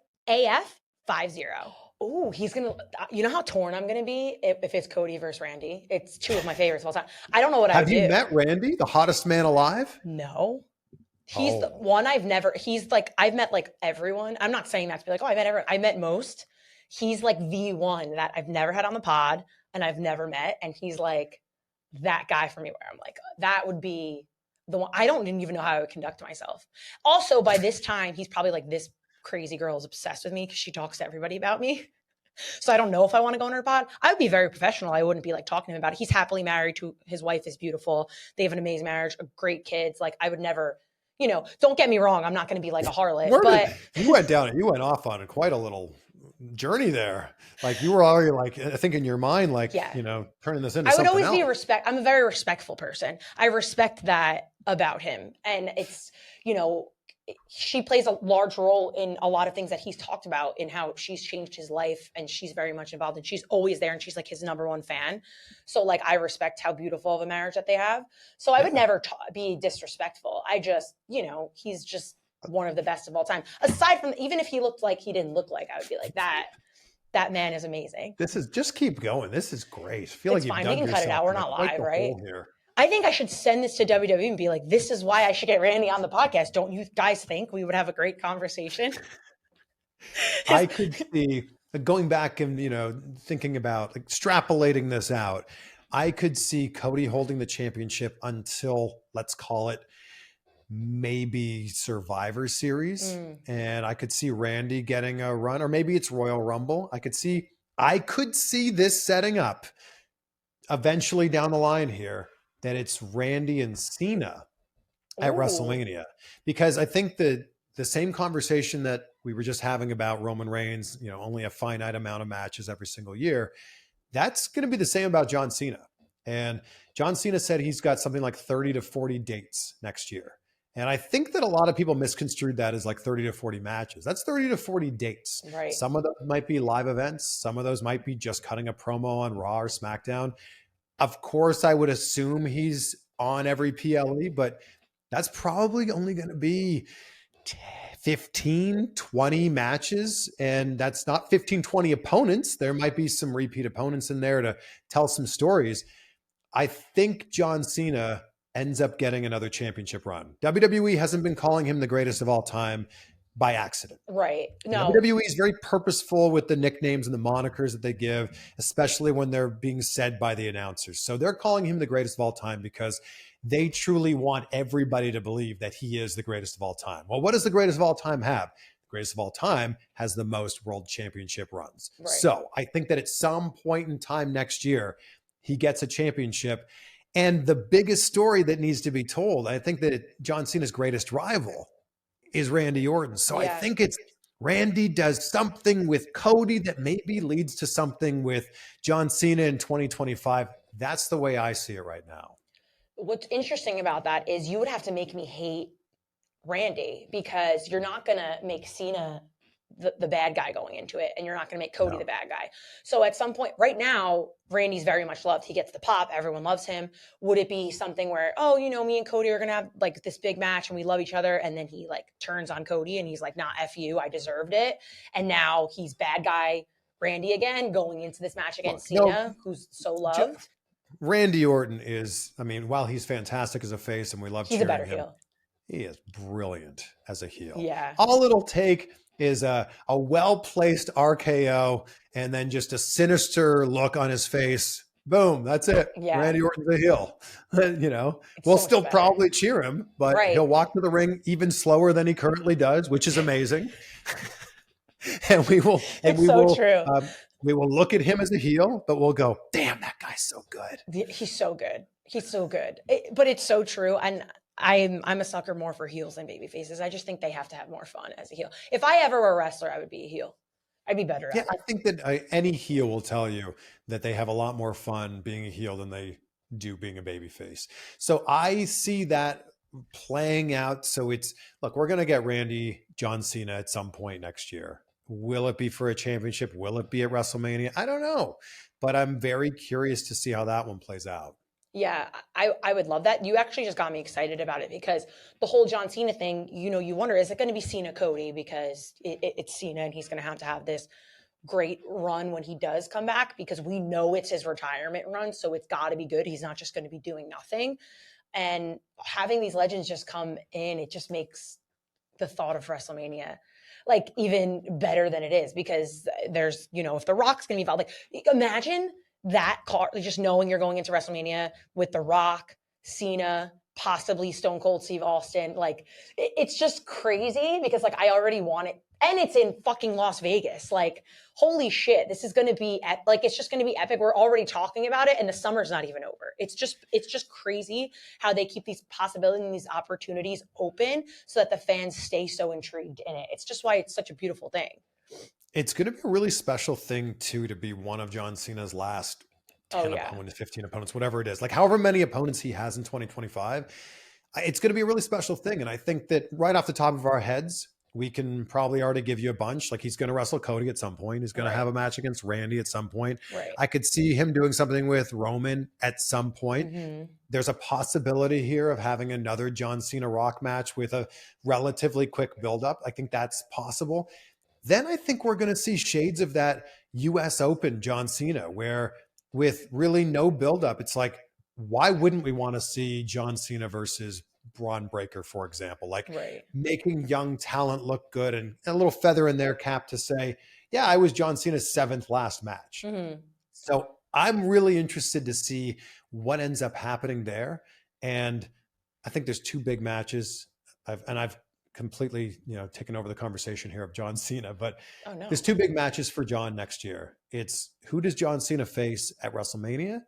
5-0. Oh, he's gonna. You know how torn I'm gonna be if it's Cody versus Randy. It's two of my favorites of all time. I don't know what I would do. Have you met Randy, the hottest man alive? No. He's the Oh. one I've never. He's like I've met like everyone. I'm not saying that to be like, oh, I met everyone. I met most. He's like the one that I've never had on the pod and I've never met, and he's like that guy for me. Where I'm like, that would be the one. I don't even know how I would conduct myself. Also, by this time, he's probably like, this crazy girl is obsessed with me because she talks to everybody about me. So I don't know if I want to go on her pod. I would be very professional. I wouldn't be like talking to him about it. He's happily married to his wife is beautiful. They have an amazing marriage, great kids. Like I would never, don't get me wrong. I'm not going to be like a harlot, but You went off on quite a little journey there. Like you were already like, I think in your mind, like, turning this into something else. I would always be I'm a very respectful person. I respect that about him. And it's, she plays a large role in a lot of things that he's talked about in how she's changed his life, and she's very much involved, and she's always there, and she's like his number one fan. So like, I respect how beautiful of a marriage that they have. So I would never be disrespectful. I just, he's just one of the best of all time. Aside from, even if he looked like he didn't look like, I would be like, that man is amazing. Just keep going. This is great. I feel it's like fine. you've We done can cut it out. We're not live, right? Here. I think I should send this to WWE and be like, this is why I should get Randy on the podcast. Don't you guys think we would have a great conversation? I could see, going back and, thinking about like extrapolating this out, I could see Cody holding the championship until, let's call it, maybe Survivor Series. And I could see Randy getting a run, or maybe it's Royal Rumble. I could see this setting up eventually down the line here, that it's Randy and Cena at WrestleMania. Because I think that the same conversation that we were just having about Roman Reigns, only a finite amount of matches every single year, that's going to be the same about John Cena. And John Cena said he's got something like 30 to 40 dates next year. And I think that a lot of people misconstrued that as like 30 to 40 matches. That's 30 to 40 dates. Right. Some of them might be live events. Some of those might be just cutting a promo on Raw or SmackDown. Of course, I would assume he's on every PLE, but that's probably only going to be 15, 20 matches. And that's not 15, 20 opponents. There might be some repeat opponents in there to tell some stories. I think John Cena ends up getting another championship run. WWE hasn't been calling him the greatest of all time by accident. Right. No. WWE is very purposeful with the nicknames and the monikers that they give, especially when they're being said by the announcers. So they're calling him the greatest of all time because they truly want everybody to believe that he is the greatest of all time. Well, what does the greatest of all time have? The greatest of all time has the most world championship runs. Right. So I think that at some point in time next year, he gets a championship. And the biggest story that needs to be told, I think that John Cena's greatest rival is Randy Orton. So I think it's Randy does something with Cody that maybe leads to something with John Cena in 2025. That's the way I see it right now. What's interesting about that is you would have to make me hate Randy, because you're not going to make Cena the bad guy going into it, and you're not going to make Cody the bad guy. So at some point, right now, Randy's very much loved. He gets the pop. Everyone loves him. Would it be something where, me and Cody are going to have like this big match and we love each other, and then he like turns on Cody and he's like, nah, F you, I deserved it. And now he's bad guy Randy again going into this match against Cena, who's so loved. Randy Orton is, while he's fantastic as a face and we love cheering him, he's a better heel. He is brilliant as a heel. Yeah. All it'll take is a well-placed RKO and then just a sinister look on his face. Boom, that's it. Yeah. Randy Orton's a heel. We'll still probably cheer him, but he'll walk to the ring even slower than he currently does, which is amazing. And we will look at him as a heel, but we'll go, damn, that guy's so good. He's so good. He's so good. But it's so true. And I'm a sucker more for heels than baby faces. I just think they have to have more fun as a heel. If I ever were a wrestler, I would be a heel. I'd be better at it. I think that any heel will tell you that they have a lot more fun being a heel than they do being a baby face. So I see that playing out. So we're going to get Randy, John Cena at some point next year. Will it be for a championship? Will it be at WrestleMania? I don't know, but I'm very curious to see how that one plays out. Yeah, I would love that. You actually just got me excited about it because the whole John Cena thing, you wonder, is it going to be Cena Cody? Because it's Cena and he's going to have this great run when he does come back because we know it's his retirement run. So it's got to be good. He's not just going to be doing nothing. And having these legends just come in, it just makes the thought of WrestleMania like even better than it is because there's, if The Rock's going to be involved, like imagine that car, just knowing you're going into WrestleMania with The Rock, Cena, possibly Stone Cold Steve Austin. Like it's just crazy because like I already want it. And it's in fucking Las Vegas. Like, holy shit, this is going to be it's just going to be epic. We're already talking about it and the summer's not even over. It's just crazy how they keep these possibilities and these opportunities open so that the fans stay so intrigued in it. It's just why it's such a beautiful thing. It's going to be a really special thing too, to be one of John Cena's last 10 opponents, 15 opponents, whatever it is, like however many opponents he has in 2025. It's going to be a really special thing. And I think that right off the top of our heads, we can probably already give you a bunch. Like he's going to wrestle Cody at some point. He's going to have a match against Randy at some point. Right. I could see him doing something with Roman at some point. Mm-hmm. There's a possibility here of having another John Cena Rock match with a relatively quick buildup. I think that's possible. Then I think we're going to see shades of that US Open John Cena, where with really no buildup, it's like, why wouldn't we want to see John Cena versus Braun Breaker, for example, like making young talent look good and a little feather in their cap to say, yeah, I was John Cena's 7th last match. Mm-hmm. So I'm really interested to see what ends up happening there. And I think there's 2 big matches. I've completely, taken over the conversation here of John Cena, but there's 2 big matches for John next year. It's who does John Cena face at WrestleMania?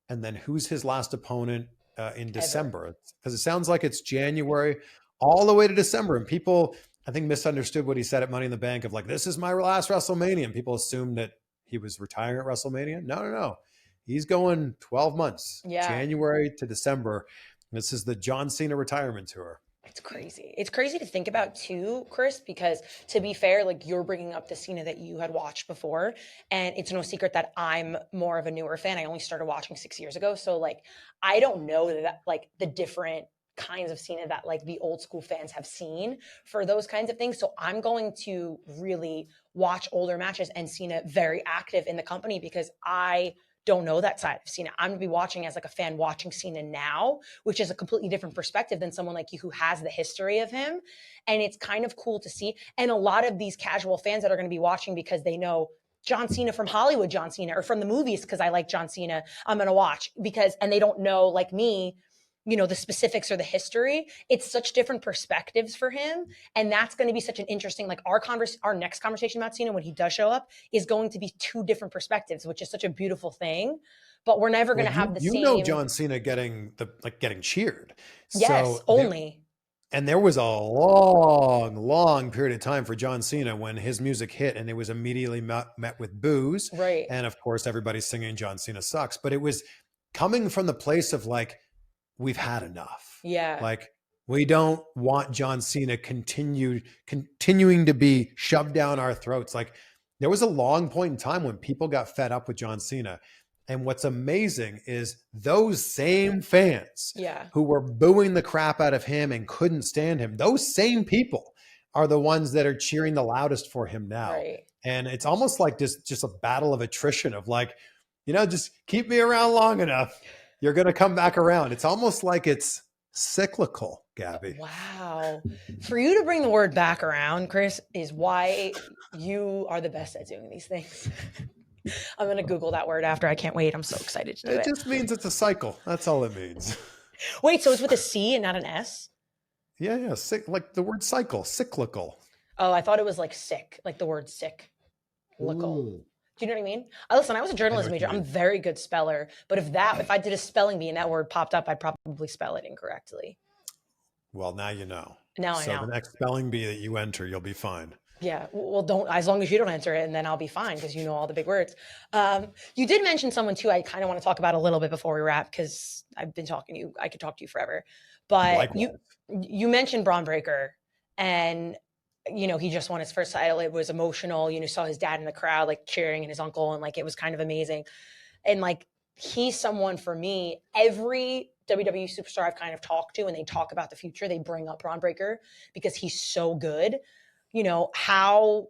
And then who's his last opponent in December? Because it sounds like it's January all the way to December. And people, I think, misunderstood what he said at Money in the Bank of like, this is my last WrestleMania. And people assumed that he was retiring at WrestleMania. No. He's going 12 months, January to December. This is the John Cena retirement tour. It's crazy. It's crazy to think about too, Chris, because to be fair, like you're bringing up the Cena that you had watched before. And it's no secret that I'm more of a newer fan. I only started watching 6 years ago. So like, I don't know that like the different kinds of Cena that like the old school fans have seen for those kinds of things. So I'm going to really watch older matches and Cena very active in the company because I don't know that side of Cena. I'm going to be watching as like a fan watching Cena now, which is a completely different perspective than someone like you who has the history of him. And it's kind of cool to see. And a lot of these casual fans that are going to be watching because they know John Cena from Hollywood, John Cena, or from the movies because I like John Cena, I'm going to watch and they don't know like me, the specifics or the history. It's such different perspectives for him. And that's going to be such an interesting, like our next conversation about Cena when he does show up is going to be 2 different perspectives, which is such a beautiful thing, but we're never going to have the same. John Cena getting cheered. Yes, so only. And there was a long period of time for John Cena when his music hit and it was immediately met with boos. Right. And of course, everybody's singing John Cena sucks, but it was coming from the place of like, we've had enough. Yeah. Like we don't want John Cena continuing to be shoved down our throats. Like there was a long point in time when people got fed up with John Cena. And what's amazing is those same fans who were booing the crap out of him and couldn't stand him, those same people are the ones that are cheering the loudest for him now. Right. And it's almost like just a battle of attrition of like, just keep me around long enough. You're going to come back around. It's almost like it's cyclical, Gabby. Wow. For you to bring the word back around, Chris, is why you are the best at doing these things. I'm going to Google that word after. I can't wait. I'm so excited to do it. It just means it's a cycle. That's all it means. Wait, so it's with a C and not an S? Yeah. Like the word cycle, cyclical. Oh, I thought it was like sick, like the word sick. Lickle. Do you know what I mean? Listen, I was a journalism major. I'm a very good speller, but if I did a spelling bee and that word popped up, I'd probably spell it incorrectly. Well, now you know. Now I know. So the next spelling bee that you enter, you'll be fine. Yeah. Well, don't, as long as you don't enter it, and then I'll be fine because you know all the big words. You did mention someone too I kind of want to talk about a little bit before we wrap because I've been talking to you. I could talk to you forever. But likewise. You mentioned Bron Breakker and he just won his first title. It was emotional. Saw his dad in the crowd, like cheering and his uncle. And like, it was kind of amazing. And like, he's someone for me, every WWE superstar I've kind of talked to and they talk about the future, they bring up Bron Breakker because he's so good. You know, how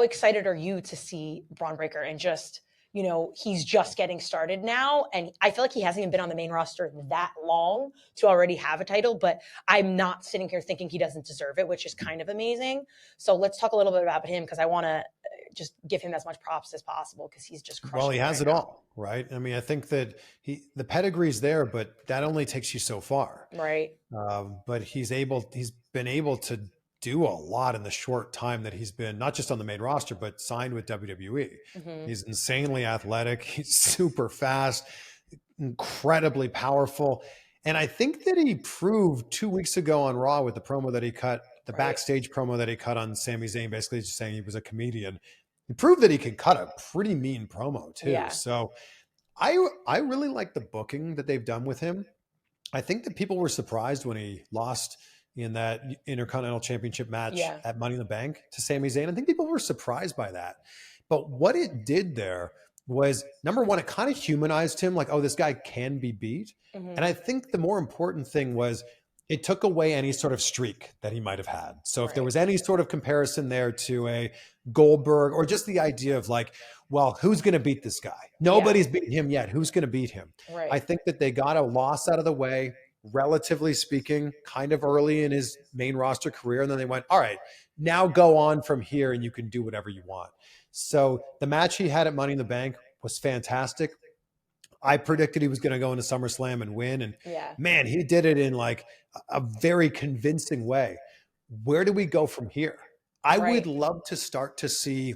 excited are you to see Bron Breakker and just, you know, he's just getting started now. And I feel like he hasn't even been on the main roster that long to already have a title, but I'm not sitting here thinking he doesn't deserve it, which is kind of amazing. So let's talk a little bit about him because I want to just give him as much props as possible because he's just crushing. Well, he has right it now. all, right? I mean, I think that the pedigree's there, but that only takes you so far. Right. But he's been able to do a lot in the short time that he's been not just on the main roster, but signed with WWE. Mhm. He's insanely athletic. He's super fast, incredibly powerful. And I think that he proved 2 weeks ago on Raw with the promo that he cut, the Right. backstage promo that he cut on Sami Zayn, basically just saying he was a comedian. He proved that he can cut a pretty mean promo too. Yeah. So I really like the booking that they've done with him. I think that people were surprised when he lost in that Intercontinental Championship match Yeah. at Money in the Bank to Sami Zayn. I think people were surprised by that. But what it did there was, number one, it kind of humanized him, like, oh, this guy can be beat. Mhm. And I think the more important thing was it took away any sort of streak that he might have had. So if there Right. was any sort of comparison there to a Goldberg or just the idea of like, well, who's going to beat this guy? Nobody's beaten him yet. Who's going to beat him? Right. I think that they got a loss out of the way, relatively speaking, kind of early in his main roster career. And then they went, all right, now go on from here and you can do whatever you want. So the match he had at Money in the Bank was fantastic. I predicted he was going to go into SummerSlam and win. And Yeah. man, he did it in like a very convincing way. Where do we go from here? I Right. would love to start to see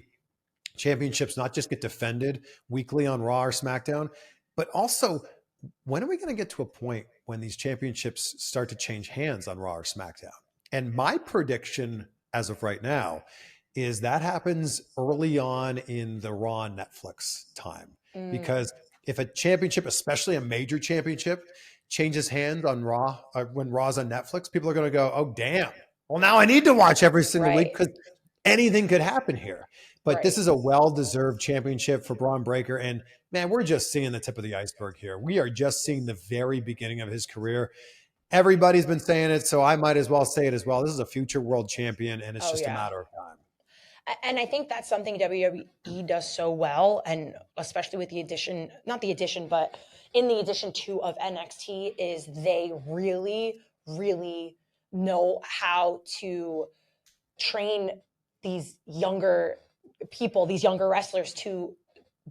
championships not just get defended weekly on Raw or SmackDown, but also when are we going to get to a point when these championships start to change hands on Raw or SmackDown? And my prediction as of right now is that happens early on in the Raw and Netflix time. Because if a championship, especially a major championship, changes hands on Raw when Raw's on Netflix, people are going to go, oh, damn. Well, now I need to watch every single week because anything could happen here. But this is a well-deserved championship for Bron Breakker. And man, we're just seeing the tip of the iceberg here. We are just seeing the very beginning of his career. Everybody's been saying it, so I might as well say it as well. This is a future world champion, and it's just a matter of time. And I think that's something WWE does so well, and especially with the addition, not the addition, but in the addition to of NXT, is they really, really know how to train these younger people, these younger wrestlers to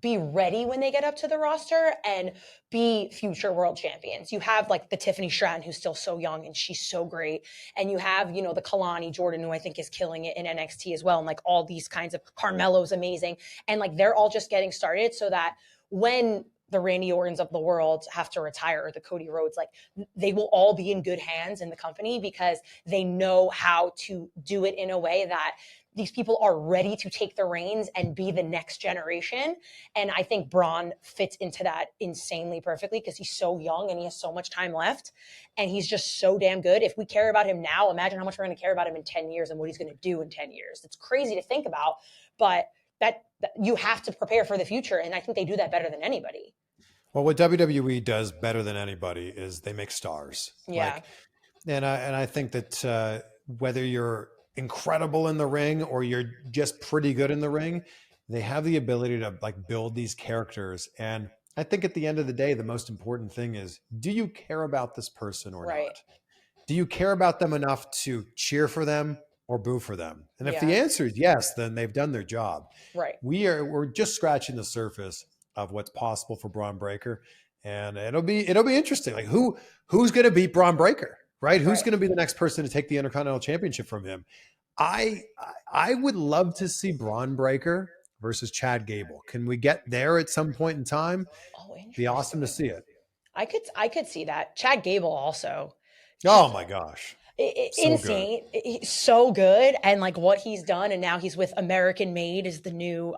be ready when they get up to the roster and be future world champions. You have like the Tiffany Stratton, who's still so young and she's so great. And you have, you know, the Kalani Jordan, who I think is killing it in NXT as well. And like all these kinds of, Carmelo's amazing. And like, they're all just getting started so that when the Randy Ortons of the world have to retire, or the Cody Rhodes, like they will all be in good hands in the company because they know how to do it in a way that these people are ready to take the reins and be the next generation. And I think Bron fits into that insanely perfectly because he's so young and he has so much time left. And he's just so damn good. If we care about him now, imagine how much we're going to care about him in 10 years and what he's going to do in 10 years. It's crazy to think about, but that you have to prepare for the future. And I think they do that better than anybody. Well, what WWE does better than anybody is they make stars. Yeah. And I think that whether you're incredible in the ring or you're just pretty good in the ring, they have the ability to like build these characters. And I think at the end of the day, the most important thing is, do you care about this person or not? Do you care about them enough to cheer for them or boo for them? And if the answer is yes, then they've done their job. Right. We're just scratching the surface of what's possible for Bron Breakker. And it'll be interesting. Like who's going to beat Bron Breakker? Right? Who's going to be the next person to take the Intercontinental Championship from him? I would love to see Bron Breakker versus Chad Gable. Can we get there at some point in time? Oh, be awesome to see it. I could see that. Chad Gable also. Oh my gosh. So insane. Good. He's so good. And like what he's done. And now he's with American Made is the new,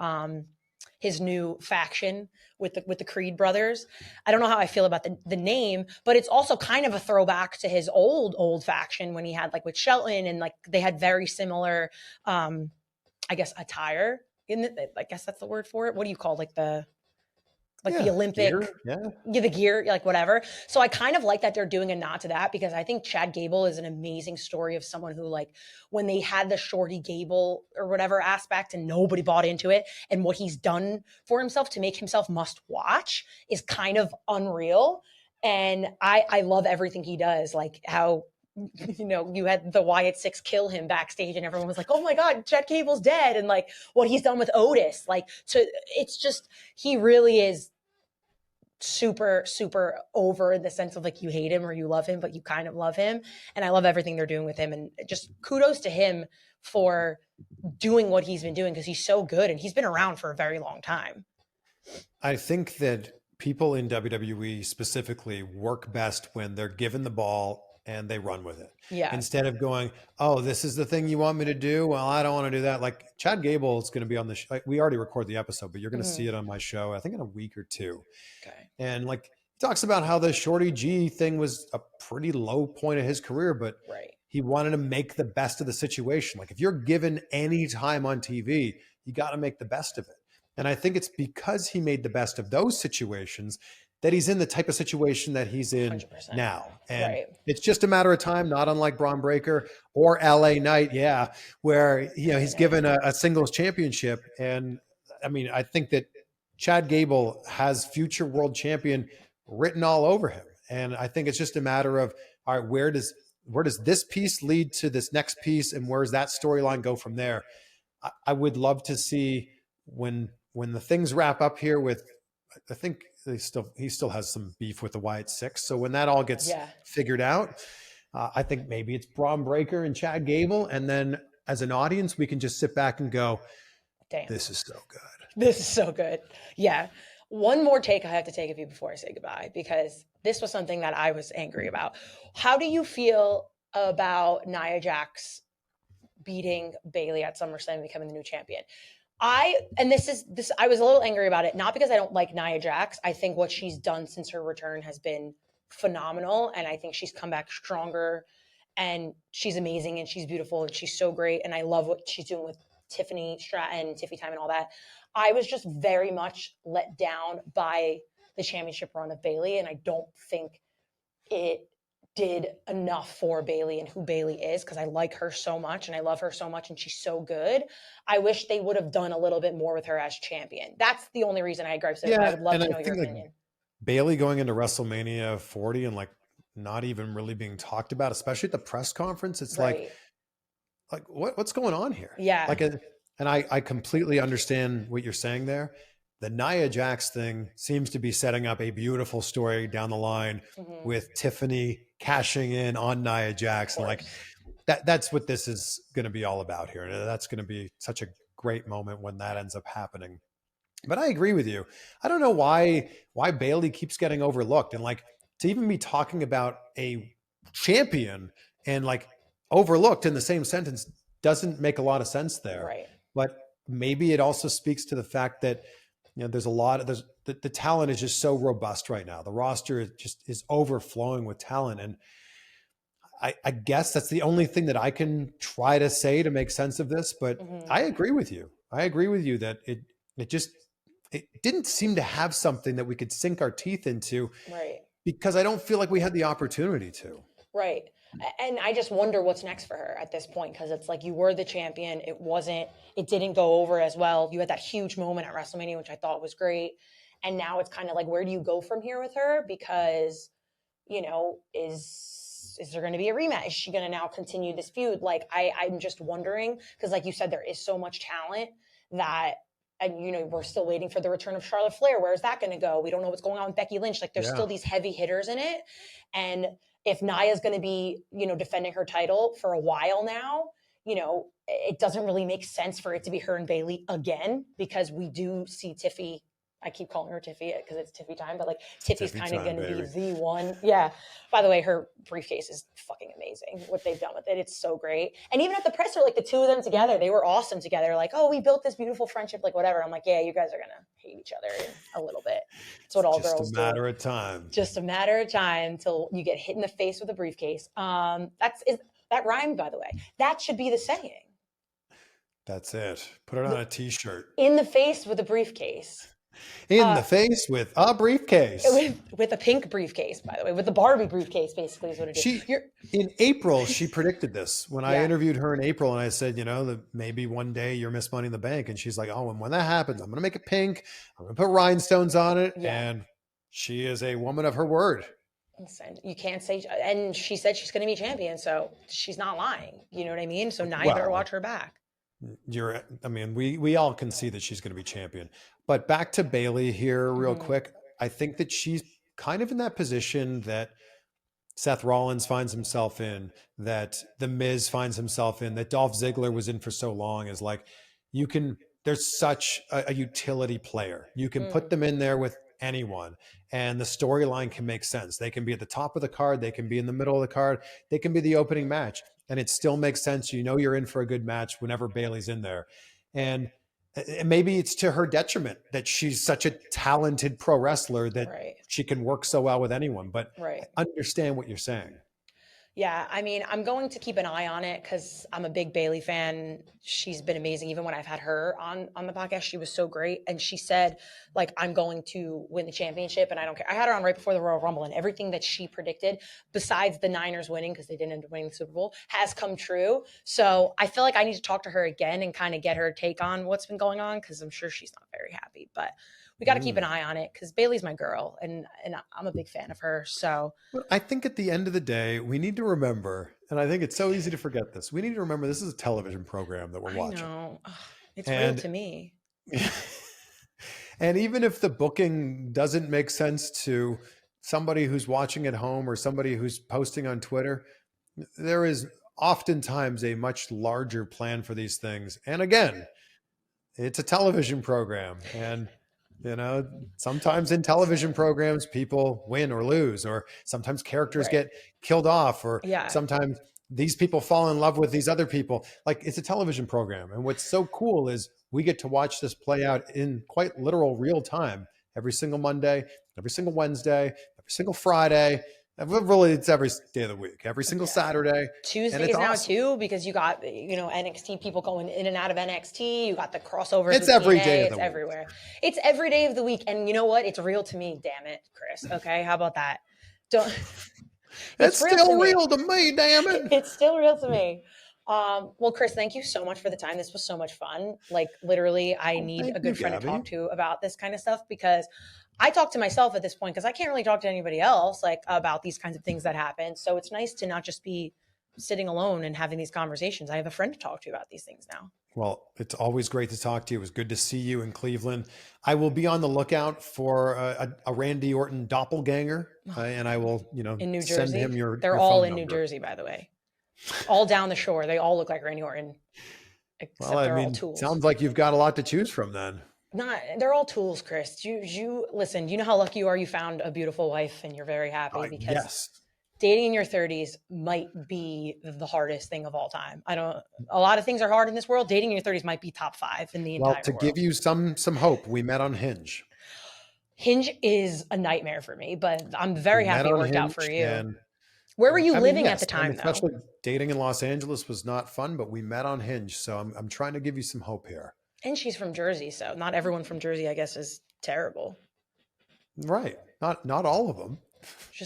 his new faction with the Creed brothers. I don't know how I feel about the name, but it's also kind of a throwback to his old faction when he had like with Shelton, and like they had very similar, I guess, attire. I guess that's the word for it. What do you call like the like the Olympic, gear, the gear, like whatever. So I kind of like that they're doing a nod to that, because I think Chad Gable is an amazing story of someone who, like, when they had the Shorty Gable or whatever aspect and nobody bought into it, and what he's done for himself to make himself must watch is kind of unreal. And I love everything he does, like how, you know, you had the Wyatt Six kill him backstage and everyone was like, oh my God, Chad Gable's dead. And like what he's done with Otis, like, it's just, he really is super, super over, in the sense of like, you hate him or you love him, but you kind of love him. And I love everything they're doing with him. And just kudos to him for doing what he's been doing, because he's so good and he's been around for a very long time. I think that people in WWE specifically work best when they're given the ball and they run with it. Yeah. Instead of going, oh, this is the thing you want me to do. Well, I don't want to do that. Like Chad Gable is going to be on the show. Like, we already recorded the episode, but you're going to see it on my show, I think in a week or two. Okay. And like, he talks about how the Shorty G thing was a pretty low point of his career, but he wanted to make the best of the situation. Like, if you're given any time on TV, you got to make the best of it. And I think it's because he made the best of those situations that he's in the type of situation that he's in 100%. now. And it's just a matter of time, not unlike Braun Breaker or LA Knight, where, you know, he's given a singles championship. And I mean, I think that Chad Gable has future world champion written all over him. And I think it's just a matter of, all right, where does this piece lead to this next piece, and where's that storyline go from there? I would love to see when the things wrap up here with, I think he still has some beef with the Wyatt Six. So when that all gets figured out, I think maybe it's Braun Breaker and Chad Gable. And then as an audience, we can just sit back and go, damn, this is so good. This is so good. Yeah. One more take I have to take of you before I say goodbye, because this was something that I was angry about. How do you feel about Nia Jax beating Bayley at SummerSlam and becoming the new champion? I was a little angry about it, not because I don't like Nia Jax. I think what she's done since her return has been phenomenal. And I think she's come back stronger, and she's amazing, and she's beautiful, and she's so great. And I love what she's doing with Tiffany Stratton, Tiffy Time, and all that. I was just very much let down by the championship run of Bayley. And I don't think it did enough for Bayley and who Bayley is, because I like her so much and I love her so much and she's so good. I wish they would have done a little bit more with her as champion. That's the only reason I had gripes. I would love to know your opinion. Like Bayley going into WrestleMania 40 and like not even really being talked about, especially at the press conference. It's like what's going on here? Yeah. Like, and I completely understand what you're saying there. The Nia Jax thing seems to be setting up a beautiful story down the line with Tiffany cashing in on Nia Jax. And like that's what this is going to be all about here. And that's going to be such a great moment when that ends up happening. But I agree with you. I don't know why Bayley keeps getting overlooked, and like to even be talking about a champion and like overlooked in the same sentence doesn't make a lot of sense there. Right. But maybe it also speaks to the fact that, you know, there's a lot of the talent is just so robust right now. The roster is overflowing with talent. And I guess that's the only thing that I can try to say to make sense of this. But I agree with you. I agree with you that it didn't seem to have something that we could sink our teeth into. Right. Because I don't feel like we had the opportunity to. Right. And I just wonder what's next for her at this point, because it's like, you were the champion. It didn't go over as well. You had that huge moment at WrestleMania, which I thought was great. And now it's kind of like, where do you go from here with her? Because, you know, is there going to be a rematch? Is she going to now continue this feud? Like, I'm just wondering, because like you said, there is so much talent that, and, you know, we're still waiting for the return of Charlotte Flair. Where's that going to go? We don't know what's going on with Becky Lynch. Like, there's still these heavy hitters in it. And if Nia's going to be, you know, defending her title for a while now, you know, it doesn't really make sense for it to be her and Bayley again, because we do see Tiffy. I keep calling her Tiffy because it's Tiffy time, but like Tiffy's kind of going to be the one. Yeah. By the way, her briefcase is fucking amazing. What they've done with it. It's so great. And even at the presser, like the two of them together, they were awesome together. Like, oh, we built this beautiful friendship, like whatever. I'm like, yeah, you guys are going to hate each other a little bit. That's what all girls do. Just a matter of time. Just a matter of time till you get hit in the face with a briefcase. That rhymed, by the way. That should be the saying. That's it. Put it on a t-shirt. In the face with a briefcase. In the face with a briefcase. With a pink briefcase, by the way, with the Barbie briefcase, basically is what it is. She in April she predicted this when I Yeah. interviewed her in April, and I said, that maybe one day you're Miss Money in the Bank, and she's like, oh, and when that happens, I'm gonna make it pink. I'm gonna put rhinestones on it, and she is a woman of her word. Listen, you can't say, and she said she's going to be champion, so she's not lying. You know what I mean? So now you better watch her back. We all can see that she's going to be champion. But back to Bayley here real quick. I think that she's kind of in that position that Seth Rollins finds himself in, that The Miz finds himself in, that Dolph Ziggler was in for so long, is like, there's such a utility player. You can put them in there with anyone, and the storyline can make sense. They can be at the top of the card, they can be in the middle of the card, they can be the opening match, and it still makes sense. You're in for a good match whenever Bayley's in there. And maybe it's to her detriment that she's such a talented pro wrestler that she can work so well with anyone. But I understand what you're saying. Yeah, I mean, I'm going to keep an eye on it because I'm a big Bayley fan. She's been amazing. Even when I've had her on the podcast, she was so great. And she said, like, I'm going to win the championship and I don't care. I had her on right before the Royal Rumble, and everything that she predicted, besides the Niners winning, because they didn't end up winning the Super Bowl, has come true. So I feel like I need to talk to her again and kind of get her take on what's been going on, because I'm sure she's not very happy. But we got to keep an eye on it because Bayley's my girl, and I'm a big fan of her. So I think at the end of the day, we need to remember, and I think it's so easy to forget this, we need to remember this is a television program that we're watching. I know. It's real to me. And even if the booking doesn't make sense to somebody who's watching at home or somebody who's posting on Twitter, there is oftentimes a much larger plan for these things. And again, it's a television program, and sometimes in television programs, people win or lose, or sometimes characters get killed off, or sometimes these people fall in love with these other people. Like, it's a television program. And what's so cool is we get to watch this play out in quite literal real time every single Monday, every single Wednesday, every single Friday. Really, it's every day of the week, every single Saturday. Tuesdays now too, because you got NXT people going in and out of NXT. You got the crossovers. It's every day. It's everywhere. It's every day of the week, and you know what? It's real to me. Damn it, Chris. Okay, how about that? It's still real to me. Damn it. It's still real to me. Well, Chris, thank you so much for the time. This was so much fun. Like, literally, I need a good friend to talk to about this kind of stuff, because I talk to myself at this point because I can't really talk to anybody else about these kinds of things that happen. So it's nice to not just be sitting alone and having these conversations. I have a friend to talk to about these things now. Well, it's always great to talk to you. It was good to see you in Cleveland. I will be on the lookout for a Randy Orton doppelganger, and I will, in New Jersey. Send him your. They're all in New Jersey, by the way. All down the shore. They all look like Randy Orton. Except they're all tools. Sounds like you've got a lot to choose from then. They're all tools, Chris. You listen, you know how lucky you are you found a beautiful wife and you're very happy, because dating in your 30s might be the hardest thing of all time. A lot of things are hard in this world. Dating in your 30s might be top 5 in the entire world. Well, to give you some hope, we met on Hinge. Hinge is a nightmare for me, but I'm very happy it worked out for you. Where were you living at the time, though? Especially dating in Los Angeles was not fun, but we met on Hinge. So I'm trying to give you some hope here. And she's from Jersey, so not everyone from Jersey, I guess, is terrible. Right. Not all of them.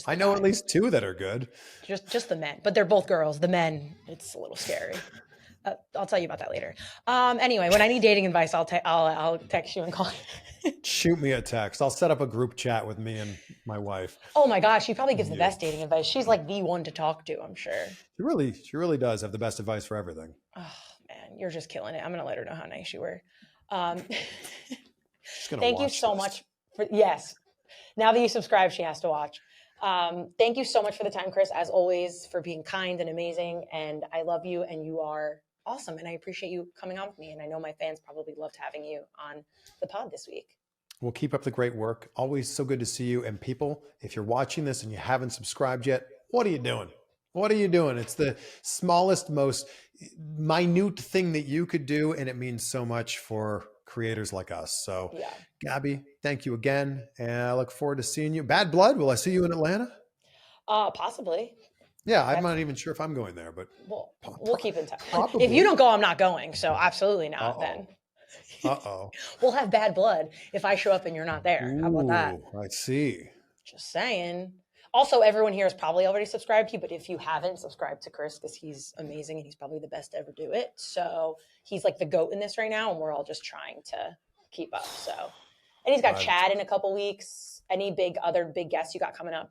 I know at least 2 that are good. Just the men, but they're both girls. The men, it's a little scary. I'll tell you about that later. Anyway, when I need dating advice, I'll text you and call you. Shoot me a text. I'll set up a group chat with me and my wife. Oh my gosh, she probably gives the best dating advice. She's like the one to talk to, I'm sure. She really does have the best advice for everything. Oh man, you're just killing it. I'm gonna let her know how nice you were. Thank you so much for now that you subscribe, she has to watch. Thank you so much for the time, Chris, as always, for being kind and amazing. And I love you, and you are awesome. And I appreciate you coming on with me. And I know my fans probably loved having you on the pod this week. Well, keep up the great work. Always so good to see you. And people, if you're watching this and you haven't subscribed yet, what are you doing? What are you doing? It's the smallest, most minute thing that you could do. And it means so much for creators like us. So Gabby, thank you again. And I look forward to seeing you. Bad Blood, will I see you in Atlanta? Possibly. Yeah, I'm not even sure if I'm going there, but we'll keep in touch. If you don't go, I'm not going. So absolutely not. Then Uh-oh. We'll have bad blood if I show up and you're not there. How about that? Ooh, I see. Just saying. Also, everyone here is probably already subscribed to you, but if you haven't, subscribe to Chris because he's amazing and he's probably the best to ever do it. So he's like the GOAT in this right now, and we're all just trying to keep up. So, and he's got Chad in a couple weeks. Any other big guests you got coming up?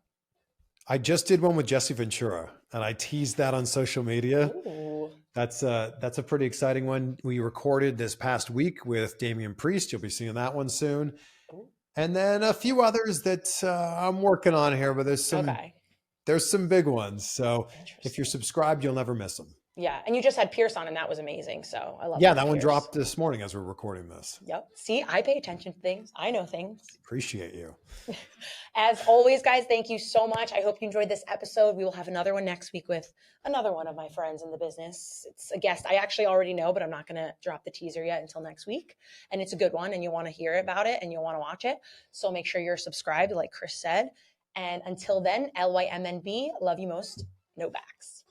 I just did one with Jesse Ventura, and I teased that on social media. Ooh. That's a pretty exciting one. We recorded this past week with Damian Priest. You'll be seeing that one soon. Ooh. And then a few others that I'm working on here, but there's some big ones. So if you're subscribed, you'll never miss them. Yeah, and you just had Pierce on, and that was amazing. So I love. Yeah, that one dropped this morning as we're recording this. Yep. See, I pay attention to things. I know things. Appreciate you. As always, guys, thank you so much. I hope you enjoyed this episode. We will have another one next week with another one of my friends in the business. It's a guest I actually already know, but I'm not going to drop the teaser yet until next week. And it's a good one, and you'll want to hear about it, and you'll want to watch it. So make sure you're subscribed, like Chris said. And until then, LYMNB, love you most, no backs.